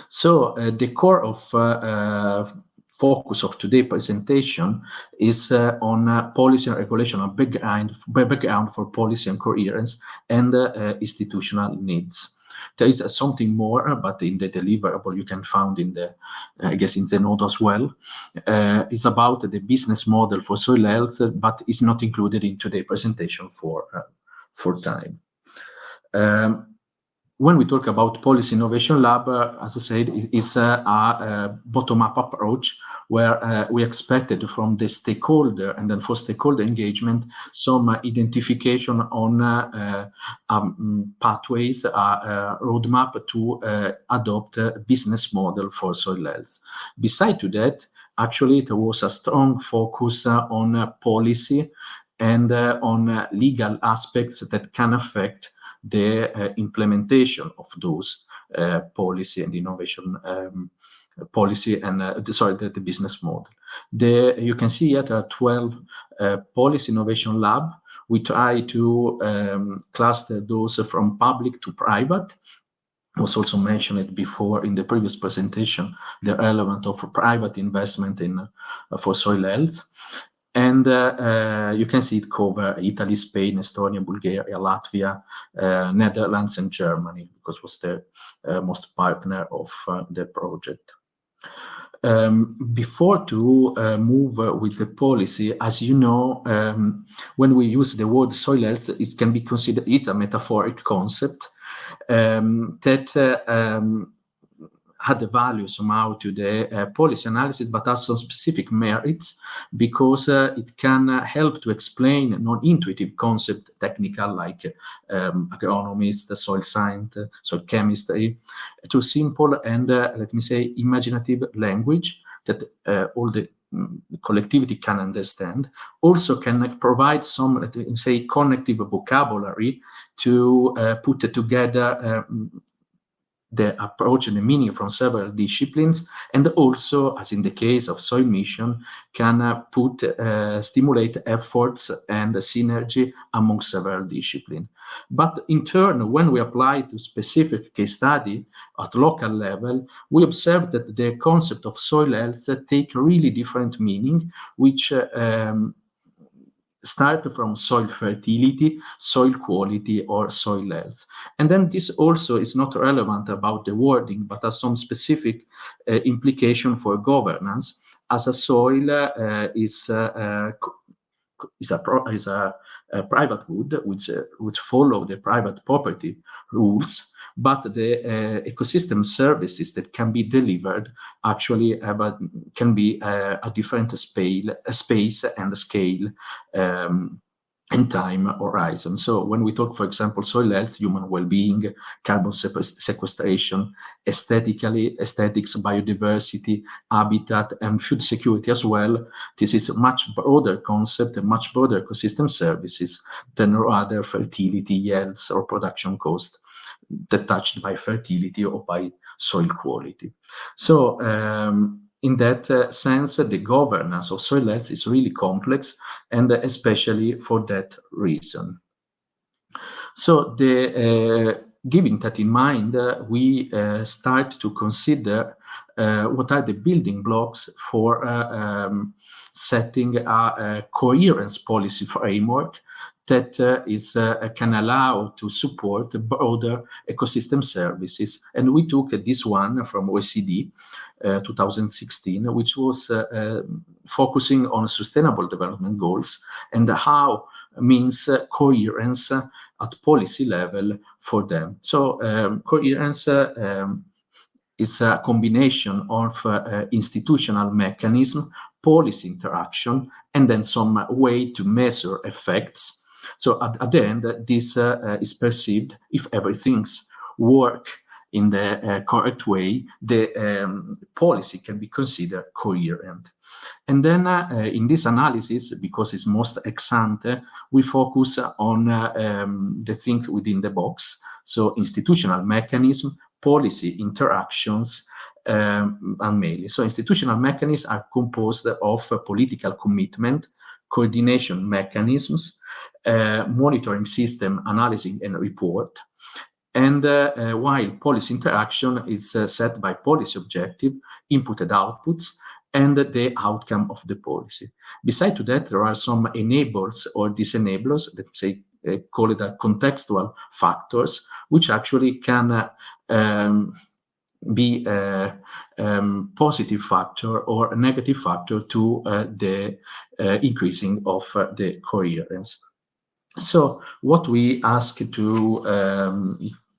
So the core of focus of today's presentation is on policy and regulation of background for policy and coherence and institutional needs. There is something more, but in the deliverable you can find in the, I guess, in the note as well. It's about the business model for soil health, but it's not included in today's presentation for time. When we talk about Policy Innovation Lab, as I said, is a bottom-up approach where we expected from the stakeholder and then for stakeholder engagement some identification on pathways, roadmap to adopt a business model for soil health. Beside to that, actually, there was a strong focus on policy and on legal aspects that can affect the implementation of those policy and innovation policy and the business model. You can see here there are 12 policy innovation lab. We try to cluster those from public to private. Was also mentioned before in the previous presentation, the element of private investment in for soil health. And you can see it cover Italy, Spain, Estonia, Bulgaria, Latvia, Netherlands, and Germany, because was the most partner of the project. Before to move with the policy, as you know, when we use the word soil health, it can be considered, it's a metaphoric concept that had the value somehow to the policy analysis, but has some specific merits because it can help to explain non-intuitive concept, technical like agronomist, soil science, soil chemistry, to simple and let me say imaginative language that all the collectivity can understand. Also can provide some, let me say, connective vocabulary to put together the approach and the meaning from several disciplines, and also, as in the case of soil mission, can stimulate efforts and synergy among several disciplines. But in turn, when we apply to specific case study at local level, we observe that the concept of soil health take really different meaning, which start from soil fertility, soil quality, or soil health. And then this also is not relevant about the wording, but has some specific implication for governance, as a soil is a private good, which follow the private property rules, but the ecosystem services that can be delivered actually can be a different space and scale and time horizon. So when we talk, for example, soil health, human well-being, carbon sequestration, aesthetics, biodiversity, habitat, and food security as well, this is a much broader concept and much broader ecosystem services than other fertility, yields, or production cost that touched by fertility or by soil quality. So in that sense, the governance of soil health is really complex, and especially for that reason. So giving that in mind, we start to consider what are the building blocks for setting a coherence policy framework that can allow to support broader ecosystem services. And we took this one from OECD 2016, which was focusing on sustainable development goals and how means coherence at policy level for them. So coherence is a combination of institutional mechanism, policy interaction, and then some way to measure effects. So at the end, this is perceived, if everything's work in the correct way, the policy can be considered coherent. And then in this analysis, because it's most ex ante, we focus on the thing within the box. So institutional mechanism, policy interactions, and mainly. So institutional mechanisms are composed of political commitment, coordination mechanisms, monitoring system, analyzing and report. And while policy interaction is set by policy objective, inputted outputs, and the outcome of the policy. Besides that, there are some enablers or disenablers that say call it a contextual factors, which actually can be a positive factor or a negative factor to the increasing of the coherence. So what we ask to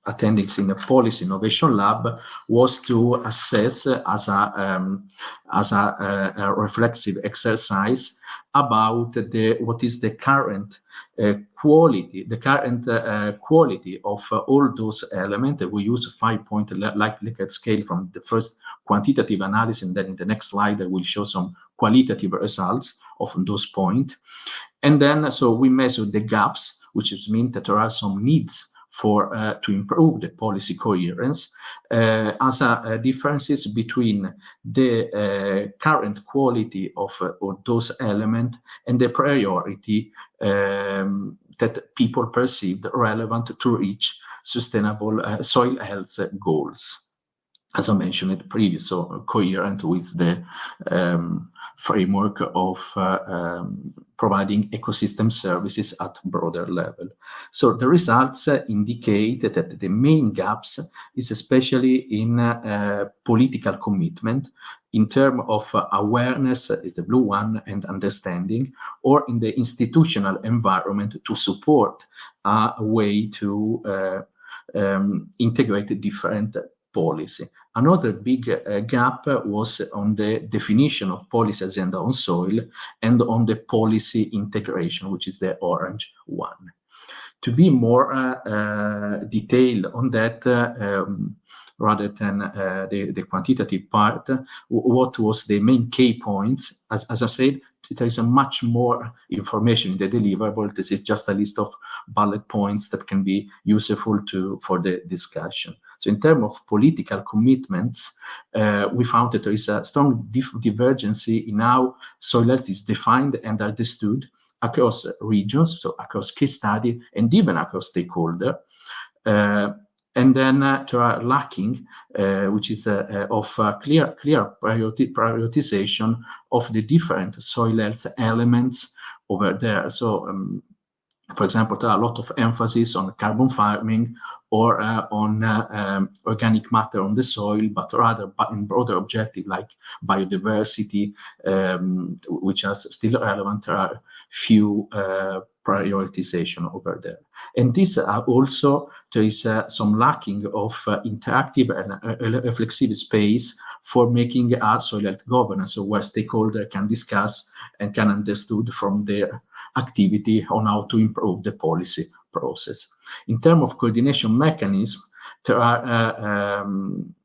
attendings in a policy innovation lab was to assess as a reflexive exercise about what is the current quality of all those elements. We use a 5-point Likert scale from the first quantitative analysis, and then in the next slide I will show some qualitative results of those points. And then so we measure the gaps, which means that there are some needs for to improve the policy coherence, as differences between the current quality of those elements and the priority that people perceived relevant to reach sustainable soil health goals. As I mentioned previously, so coherent with the framework of providing ecosystem services at broader level. So the results indicate that the main gaps is especially in political commitment, in terms of awareness is the blue one, and understanding, or in the institutional environment to support a way to integrate different policy. Another big gap was on the definition of policy agenda on soil and on the policy integration, which is the orange one. To be more detailed on that, rather than the quantitative part, what was the main key points? As I said, there is a much more information in the deliverable. This is just a list of bullet points that can be useful for the discussion. So in terms of political commitments, we found that there is a strong divergence in how soil health is defined and understood across regions, so across case study and even across stakeholder. And then there are lacking, which is of clear prioritization of the different soil health elements over there. So, for example, there are a lot of emphasis on carbon farming or on organic matter on the soil, but rather in broader objective like biodiversity, which are still relevant. There are few prioritization over there. And this also, there is some lacking of interactive and flexible space for making a soil health governance, so where stakeholders can discuss and can understood from their activity on how to improve the policy process. In terms of coordination mechanism, there are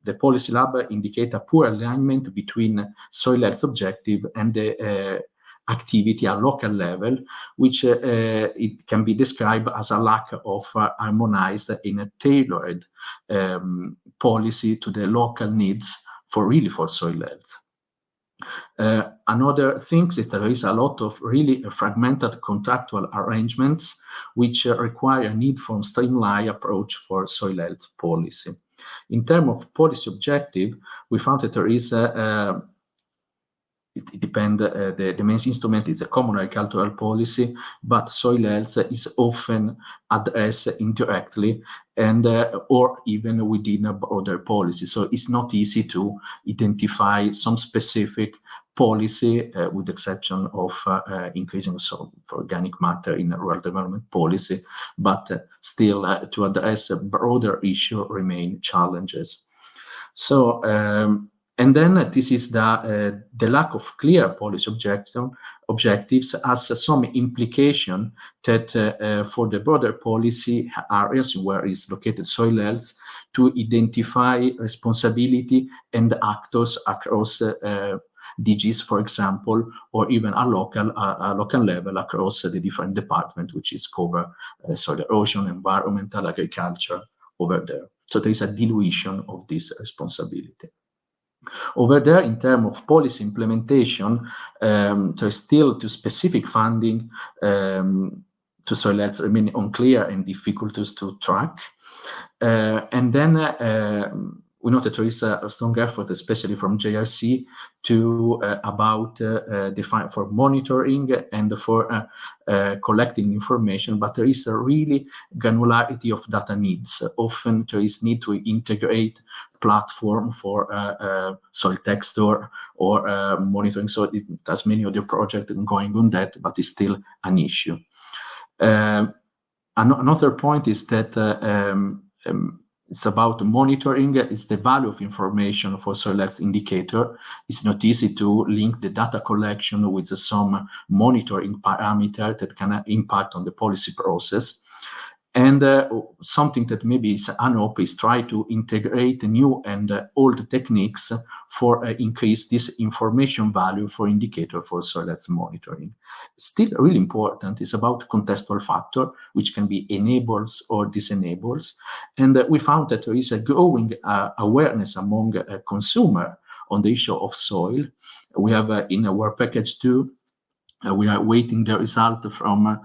the policy lab indicate a poor alignment between soil health objective and the activity at local level, which it can be described as a lack of harmonized and a tailored policy to the local needs for soil health. Another thing is there is a lot of really fragmented contractual arrangements which require a need for a streamlined approach for soil health policy. In terms of policy objective, we found that there is it depends, the main instrument is a common agricultural policy, but soil health is often addressed indirectly and or even within a broader policy. So it's not easy to identify some specific policy, with the exception of increasing for organic matter in rural development policy, but still to address a broader issue remain challenges. So, and then this is the lack of clear policy objectives has some implication that for the broader policy areas where is located soil health, to identify responsibility and actors across DGs, for example, or even a local level across the different departments, which is cover soil erosion, environmental, agriculture over there. So there is a dilution of this responsibility. Over there, in terms of policy implementation, there is still too specific funding to soil health remain unclear and difficult to track. And then we know that there is a strong effort, especially from JRC, to define for monitoring and for collecting information, but there is a really granularity of data needs. Often there is need to integrate platform for soil texture or monitoring. So it has many other projects going on that, but it's still an issue. Another point is that it's about monitoring. It's the value of information for soil health indicator. It's not easy to link the data collection with some monitoring parameter that can impact on the policy process. And something that maybe is an hope is try to integrate new and old techniques for increase this information value for indicator for soil health monitoring. Still really important is about contextual factor, which can be enables or disenables. And we found that there is a growing awareness among consumer on the issue of soil. We have in our package 2, we are waiting the result from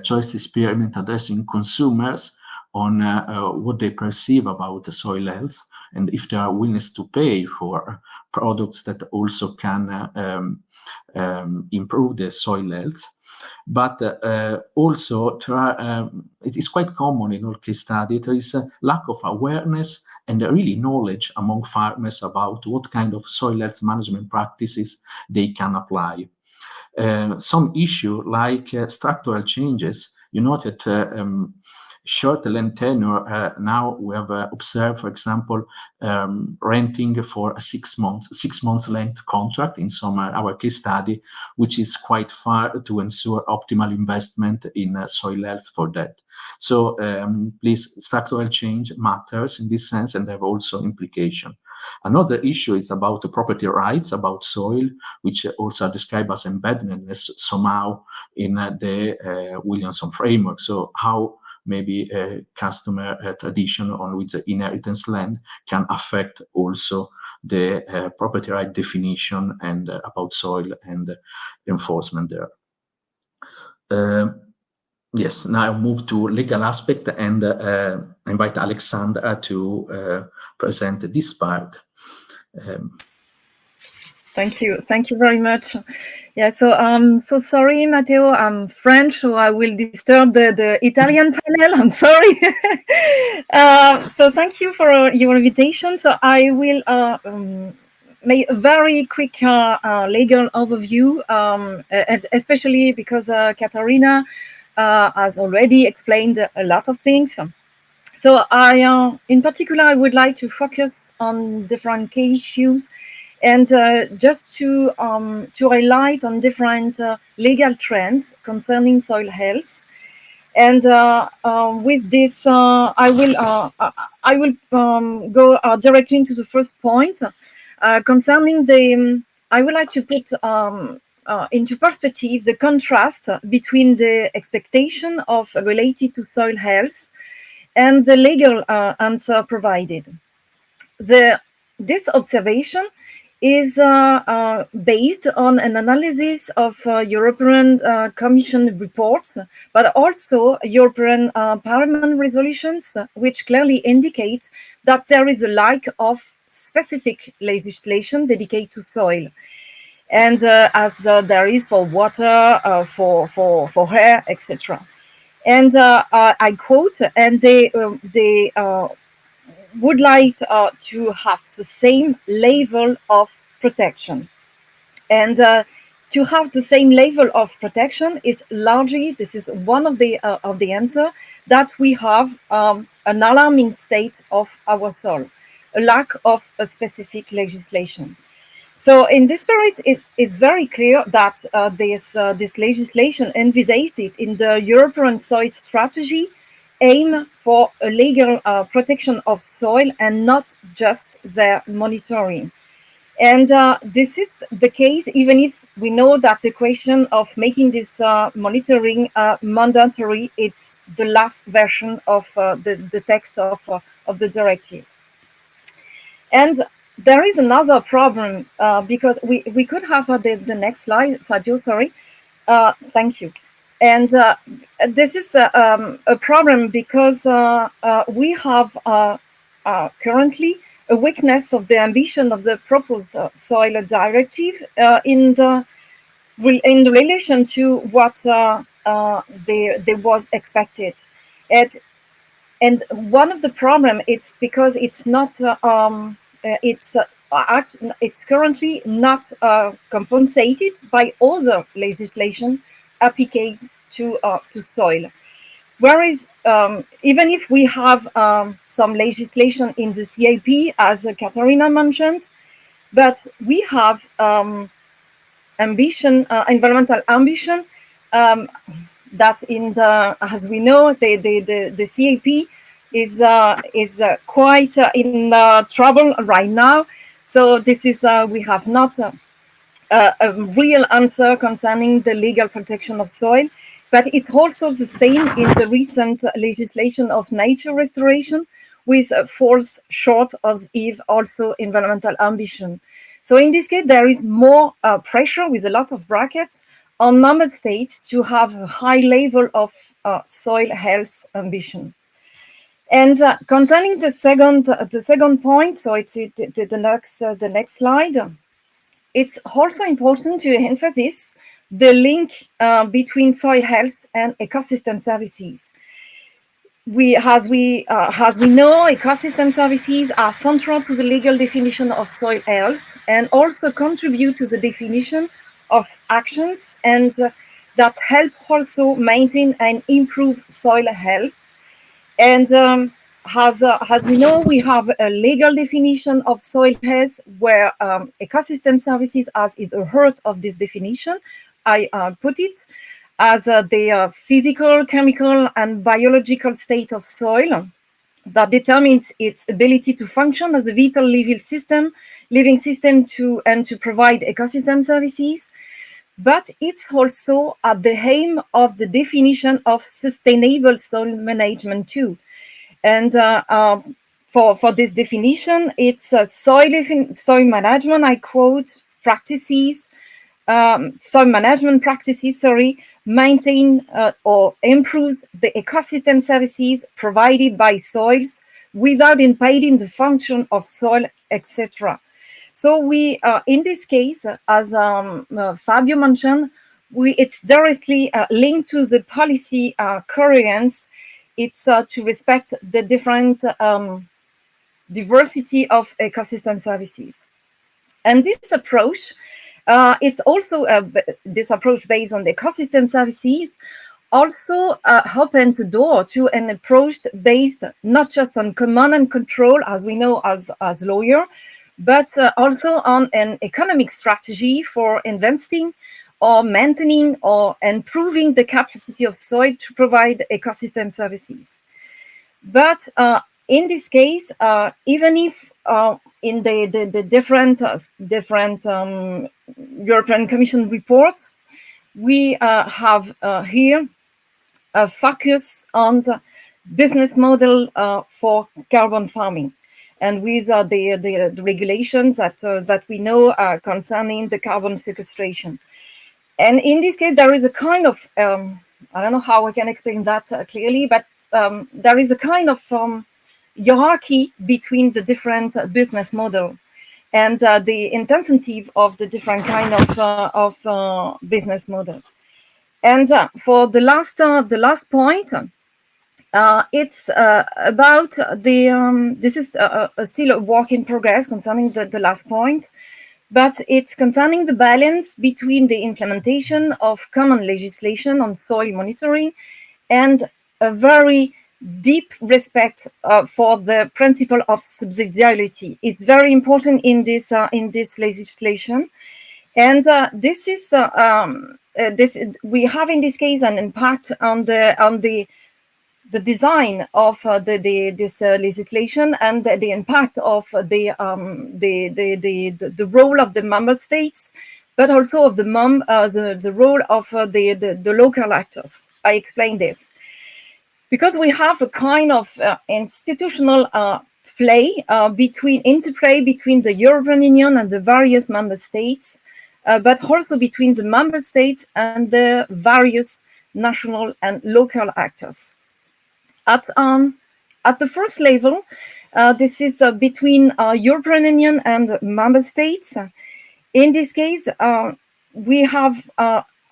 choice experiment addressing consumers on what they perceive about the soil health and if they are willing to pay for products that also can improve the soil health. But also, it is quite common in all case studies, there is a lack of awareness and really knowledge among farmers about what kind of soil health management practices they can apply. Some issue like structural changes, you know that short land tenure, now we have observed, for example, renting for a 6 months length contract in some our case study, which is quite far to ensure optimal investment in soil health for that. So please, structural change matters in this sense and have also implication. Another issue is about the property rights, about soil, which also are described as embeddedness somehow in the Williamson framework. So how maybe a customer tradition on which the inheritance land can affect also the property right definition and about soil and enforcement there. Yes, now I move to legal aspect and invite Alexandra to present this part. Thank you very much. Yeah, so sorry, Matteo, I'm French, so I will disturb the Italian panel. I'm sorry. So thank you for your invitation. So I will make a very quick legal overview, especially because Katarina has already explained a lot of things. So in particular, I would like to focus on different key issues and just to highlight on different legal trends concerning soil health. And with this, I will go directly into the first point concerning the. I would like to put into perspective the contrast between the expectation of related to soil health and the legal answer provided. This observation is based on an analysis of European Commission reports, but also European Parliament resolutions, which clearly indicate that there is a lack of specific legislation dedicated to soil. And as there is for water, for air, etc. And I quote, and they would like to have the same level of protection. And to have the same level of protection is largely, this is one of the answer, that we have an alarming state of our soil, a lack of a specific legislation. So in this spirit, it's very clear that this legislation envisaged in the European soil strategy aim for a legal protection of soil and not just their monitoring. And this is the case, even if we know that the question of making this monitoring mandatory, it's the last version of the text of the directive. And there is another problem because we could have the next slide, Fabio, sorry. Thank you. And this is a problem because we have currently a weakness of the ambition of the proposed soil directive in relation to what there was expected. And one of the problem it's because it's not it's currently not compensated by other legislation applied to soil. Whereas even if we have some legislation in the CAP, as Katharina mentioned, but we have ambition, environmental ambition, that in the, as we know, the CAP is quite in trouble right now. So this is we have not a real answer concerning the legal protection of soil, but it's also the same in the recent legislation of nature restoration, with falls short of if also environmental ambition. So in this case, there is more pressure, with a lot of brackets, on member states to have a high level of soil health ambition. And concerning the second point, so it's the next slide. It's also important to emphasize the link between soil health and ecosystem services. As we know, ecosystem services are central to the legal definition of soil health, and also contribute to the definition of actions and that help also maintain and improve soil health. And as we know, we have a legal definition of soil health, where ecosystem services as is the heart of this definition. I put it as the physical, chemical, and biological state of soil that determines its ability to function as a vital living system to provide ecosystem services. But it's also at the aim of the definition of sustainable soil management too. And for this definition, it's soil management, I quote, soil management practices, maintain or improves the ecosystem services provided by soils without impeding the function of soil, etc. So we, in this case, as Fabio mentioned, it's directly linked to the policy coherence. It's to respect the different diversity of ecosystem services. And this approach, it's also this approach based on the ecosystem services also opens the door to an approach based not just on command and control, as we know as lawyer, but also on an economic strategy for investing or maintaining or improving the capacity of soil to provide ecosystem services. But in this case, even if in the different European Commission reports, we have here a focus on the business model for carbon farming, and with the regulations that we know concerning the carbon sequestration. And in this case, there is a kind of, I don't know how I can explain that clearly, but there is a kind of hierarchy between the different business model and the intensity of the different kind of business model. And for the last point, it's about the, this is still a work in progress concerning the last point, but it's concerning the balance between the implementation of common legislation on soil monitoring and a very deep respect for the principle of subsidiarity. It's very important in this legislation, and this is we have in this case an impact on the design of this legislation, and the impact of the role of the member states, but also of the role of the local actors. I explain this because we have a kind of institutional interplay between the European Union and the various member states, but also between the member states and the various national and local actors. At the first level, This is between European Union and member states. In this case, we have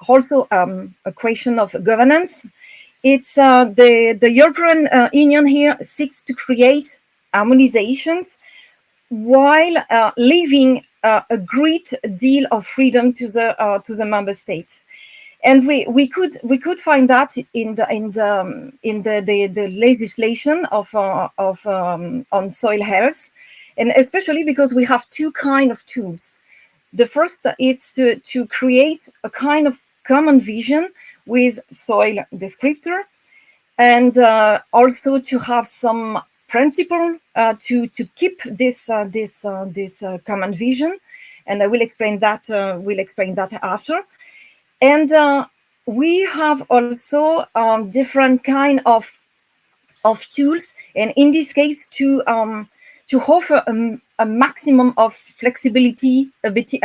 also a question of governance. It's the European Union here seeks to create harmonizations while leaving a great deal of freedom to the member states. And we could find that in the legislation on soil health, and especially because we have two kind of tools. The first is to create a kind of common vision with soil descriptor, and also to have some principle to keep this common vision, and I will explain that. After. And we have also different kind of tools, and in this case to offer a maximum of flexibility, ability,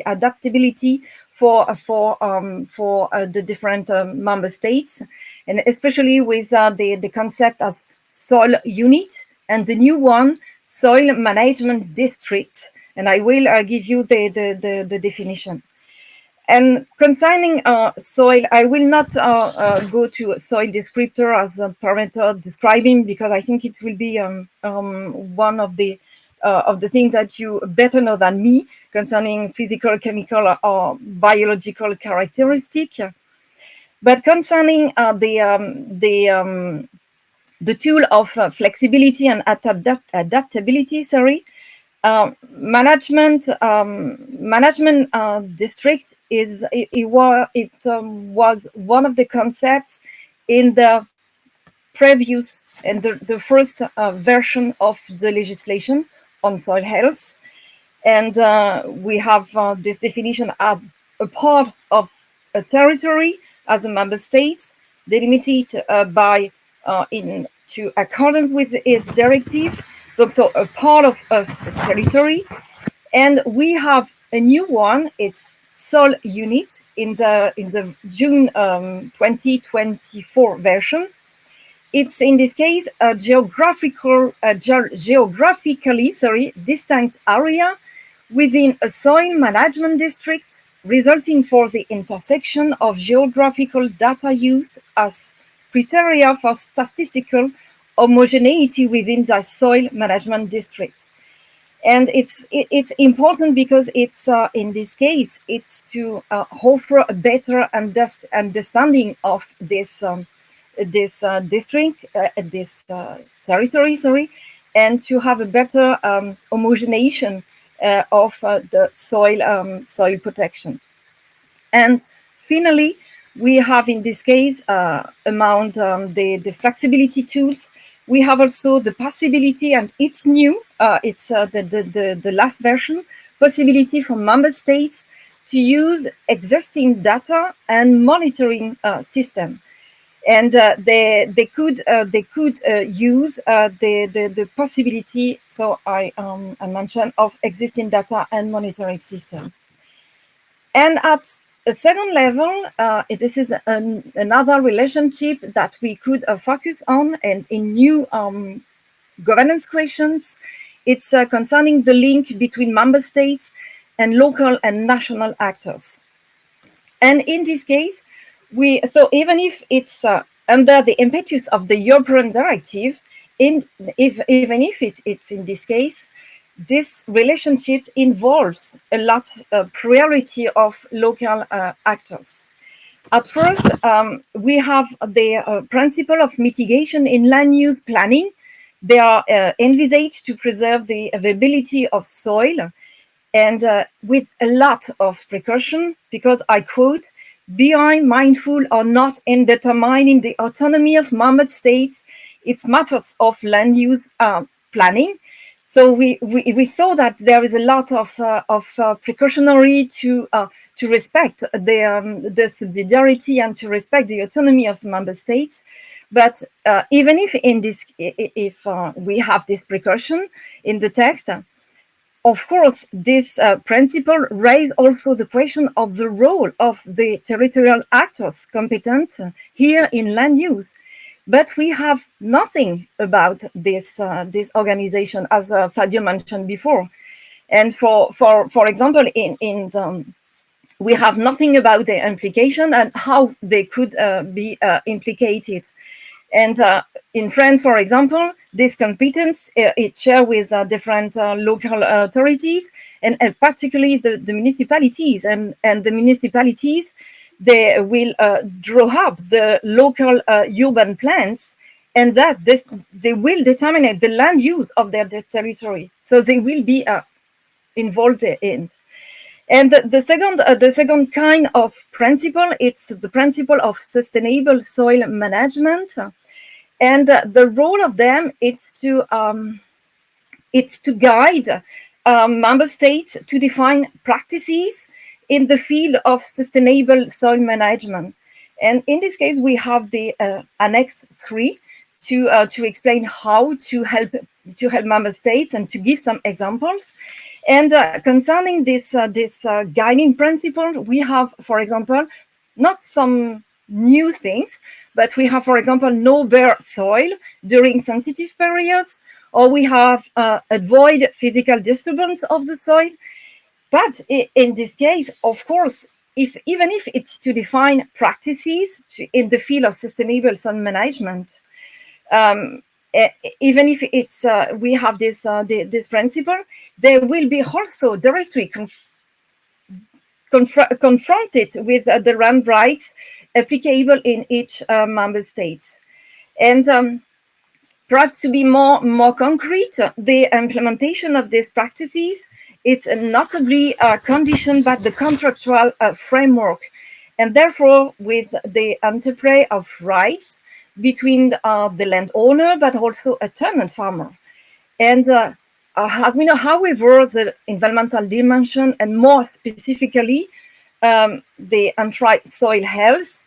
adaptability for the different member states, and especially with the concept as soil unit and the new one, soil management district. And I will give you the definition. And concerning soil, I will not go to soil descriptor as a parameter describing, because I think it will be one of the things that you better know than me concerning physical, chemical, or biological characteristic. But concerning the tool of flexibility and adaptability, management district was one of the concepts in the previous and the first version of the legislation on soil health, and we have this definition as a part of a territory as a member state, delimited by into accordance with its directive. So a part of a territory. And we have a new one, it's soil unit in the June 2024 version. It's in this case a geographically distinct area within a soil management district, resulting for the intersection of geographical data used as criteria for statistical homogeneity within the soil management district. And it's important because it's in this case it's to offer a better understanding of this district, this territory, and to have a better homogenization of the soil protection. And finally, we have in this case among the flexibility tools, we have also the possibility, and it's new, it's the last version, possibility for member states to use existing data and monitoring system. And they could use the possibility, so I mentioned, of existing data and monitoring systems. And at a second level, this is another relationship that we could focus on, and in new governance questions, it's concerning the link between member states and local and national actors. And in this case, so even if it's under the impetus of the European directive, even if it's in this case, this relationship involves a lot of priority of local actors. At first, we have the principle of mitigation in land use planning. They are envisaged to preserve the availability of soil, and with a lot of precaution, because I quote, being mindful or not in determining the autonomy of member states, it's matters of land use planning. So we saw that there is a lot of precautionary to respect the subsidiarity and to respect the autonomy of member states. But even if we have this precaution in the text, of course, this principle raises also the question of the role of the territorial actors competent here in land use, but we have nothing about this this organization, as Fabio mentioned before. And for example, we have nothing about their implication and how they could be implicated. And in France, for example, this competence is shared with different local authorities, and particularly the municipalities. And the municipalities, they will draw up the local urban plans, and that they will determine the land use of their territory. So they will be involved in. And the second kind of principle, it's the principle of sustainable soil management. And the role of them is to guide member states to define practices in the field of sustainable soil management. And in this case, we have the Annex 3 to explain how to help member states and to give some examples. And concerning this guiding principle, we have, for example, not some new things, but we have, for example, no bare soil during sensitive periods, or we have avoid physical disturbance of the soil. But in this case, of course, even if it's to define practices in the field of sustainable soil management, even if it's we have this principle, they will be also directly confronted with the land rights applicable in each member states. And perhaps to be more concrete, the implementation of these practices, it's notably conditioned by the contractual framework, and therefore with the interplay of rights between the landowner, but also a tenant farmer. And as we know, however, the environmental dimension, and more specifically, the anti-soil health,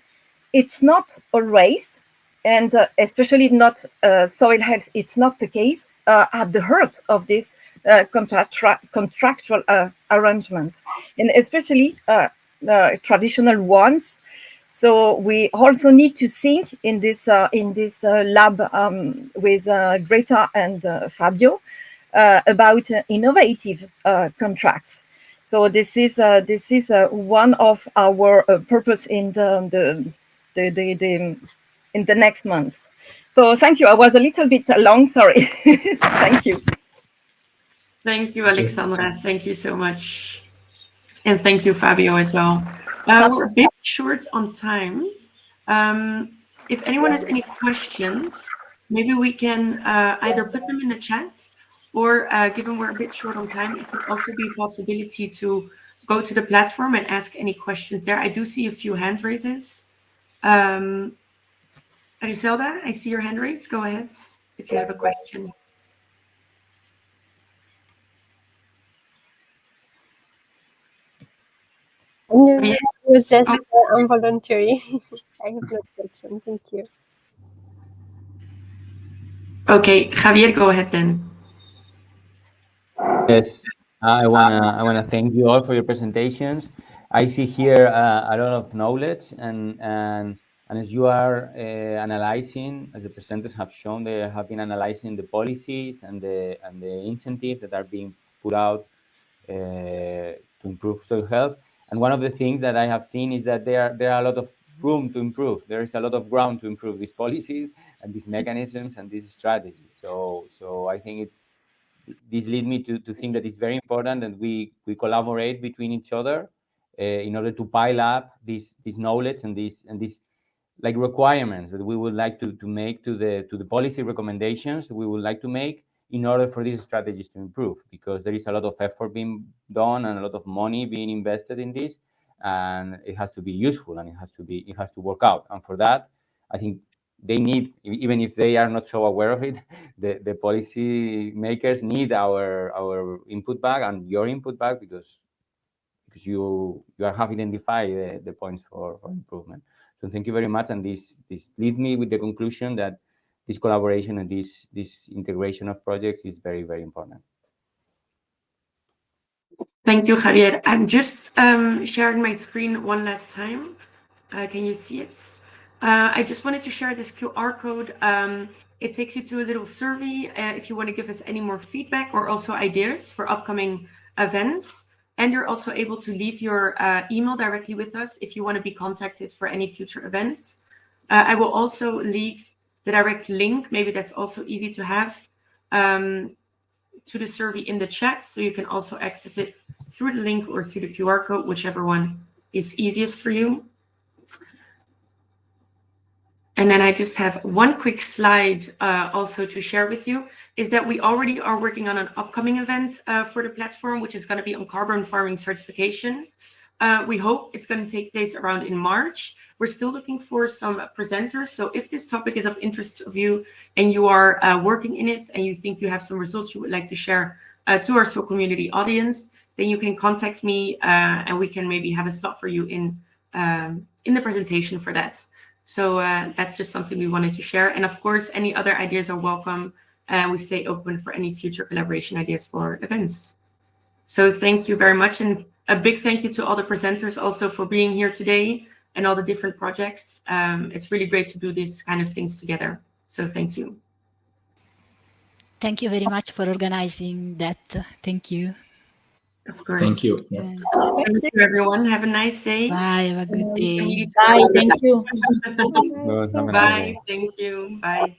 it's not always, and especially not soil health, it's not the case at the heart of this contractual arrangement, and especially traditional ones. So we also need to think in this lab with Greta and Fabio about innovative contracts. So this is one of our purpose in the next months. So thank you. I was a little bit long. Sorry. Thank you. Thank you, Alexandra. Thank you so much. And thank you, Fabio, as well. We're a bit short on time. If anyone has any questions, maybe we can either put them in the chat, or given we're a bit short on time, it could also be a possibility to go to the platform and ask any questions there. I do see a few hand raises. Griselda, I see your hand raised. Go ahead if you have a question. No, it was just involuntary. I have no question. Thank you. Okay, Javier, go ahead then. Yes, I wanna thank you all for your presentations. I see here a lot of knowledge, and as you are analyzing, as the presenters have shown, they have been analyzing the policies and the incentives that are being put out to improve soil health. And one of the things that I have seen is that there are a lot of room to improve. There is a lot of ground to improve these policies and these mechanisms and these strategies. So I think this leads me to think that it's very important that we collaborate between each other in order to pile up this knowledge and these like requirements that we would like to make to the policy recommendations we would like to make in order for these strategies to improve, because there is a lot of effort being done and a lot of money being invested in this, and it has to be useful and it has to work out. And for that, I think they need, even if they are not so aware of it, the policy makers need our input back and your input back, because you have identified the points for improvement. So thank you very much. And this leads me with the conclusion that this collaboration and this integration of projects is very, very important. Thank you, Javier. I'm just sharing my screen one last time. Can you see it? I just wanted to share this QR code. It takes you to a little survey if you want to give us any more feedback or also ideas for upcoming events. And you're also able to leave your email directly with us if you want to be contacted for any future events. I will also leave the direct link, maybe that's also easy to have, to the survey in the chat, so you can also access it through the link or through the QR code, whichever one is easiest for you. And then I just have one quick slide also to share with you, is that we already are working on an upcoming event for the platform, which is going to be on carbon farming certification. We hope it's going to take place around in March. We're still looking for some presenters. So if this topic is of interest of you and you are working in it and you think you have some results you would like to share to our Soil Community audience, then you can contact me and we can maybe have a slot for you in the presentation for that. So that's just something we wanted to share. And of course, any other ideas are welcome. And we stay open for any future collaboration ideas for events. So thank you very much. And a big thank you to all the presenters also for being here today and all the different projects. It's really great to do these kind of things together. So thank you. Thank you very much for organizing that. Thank you. Of course. Thank you. Thank you, everyone. Have a nice day. Bye. Have a good day. Bye. Thank you. Good, have a nice Bye. day. Thank you. Bye.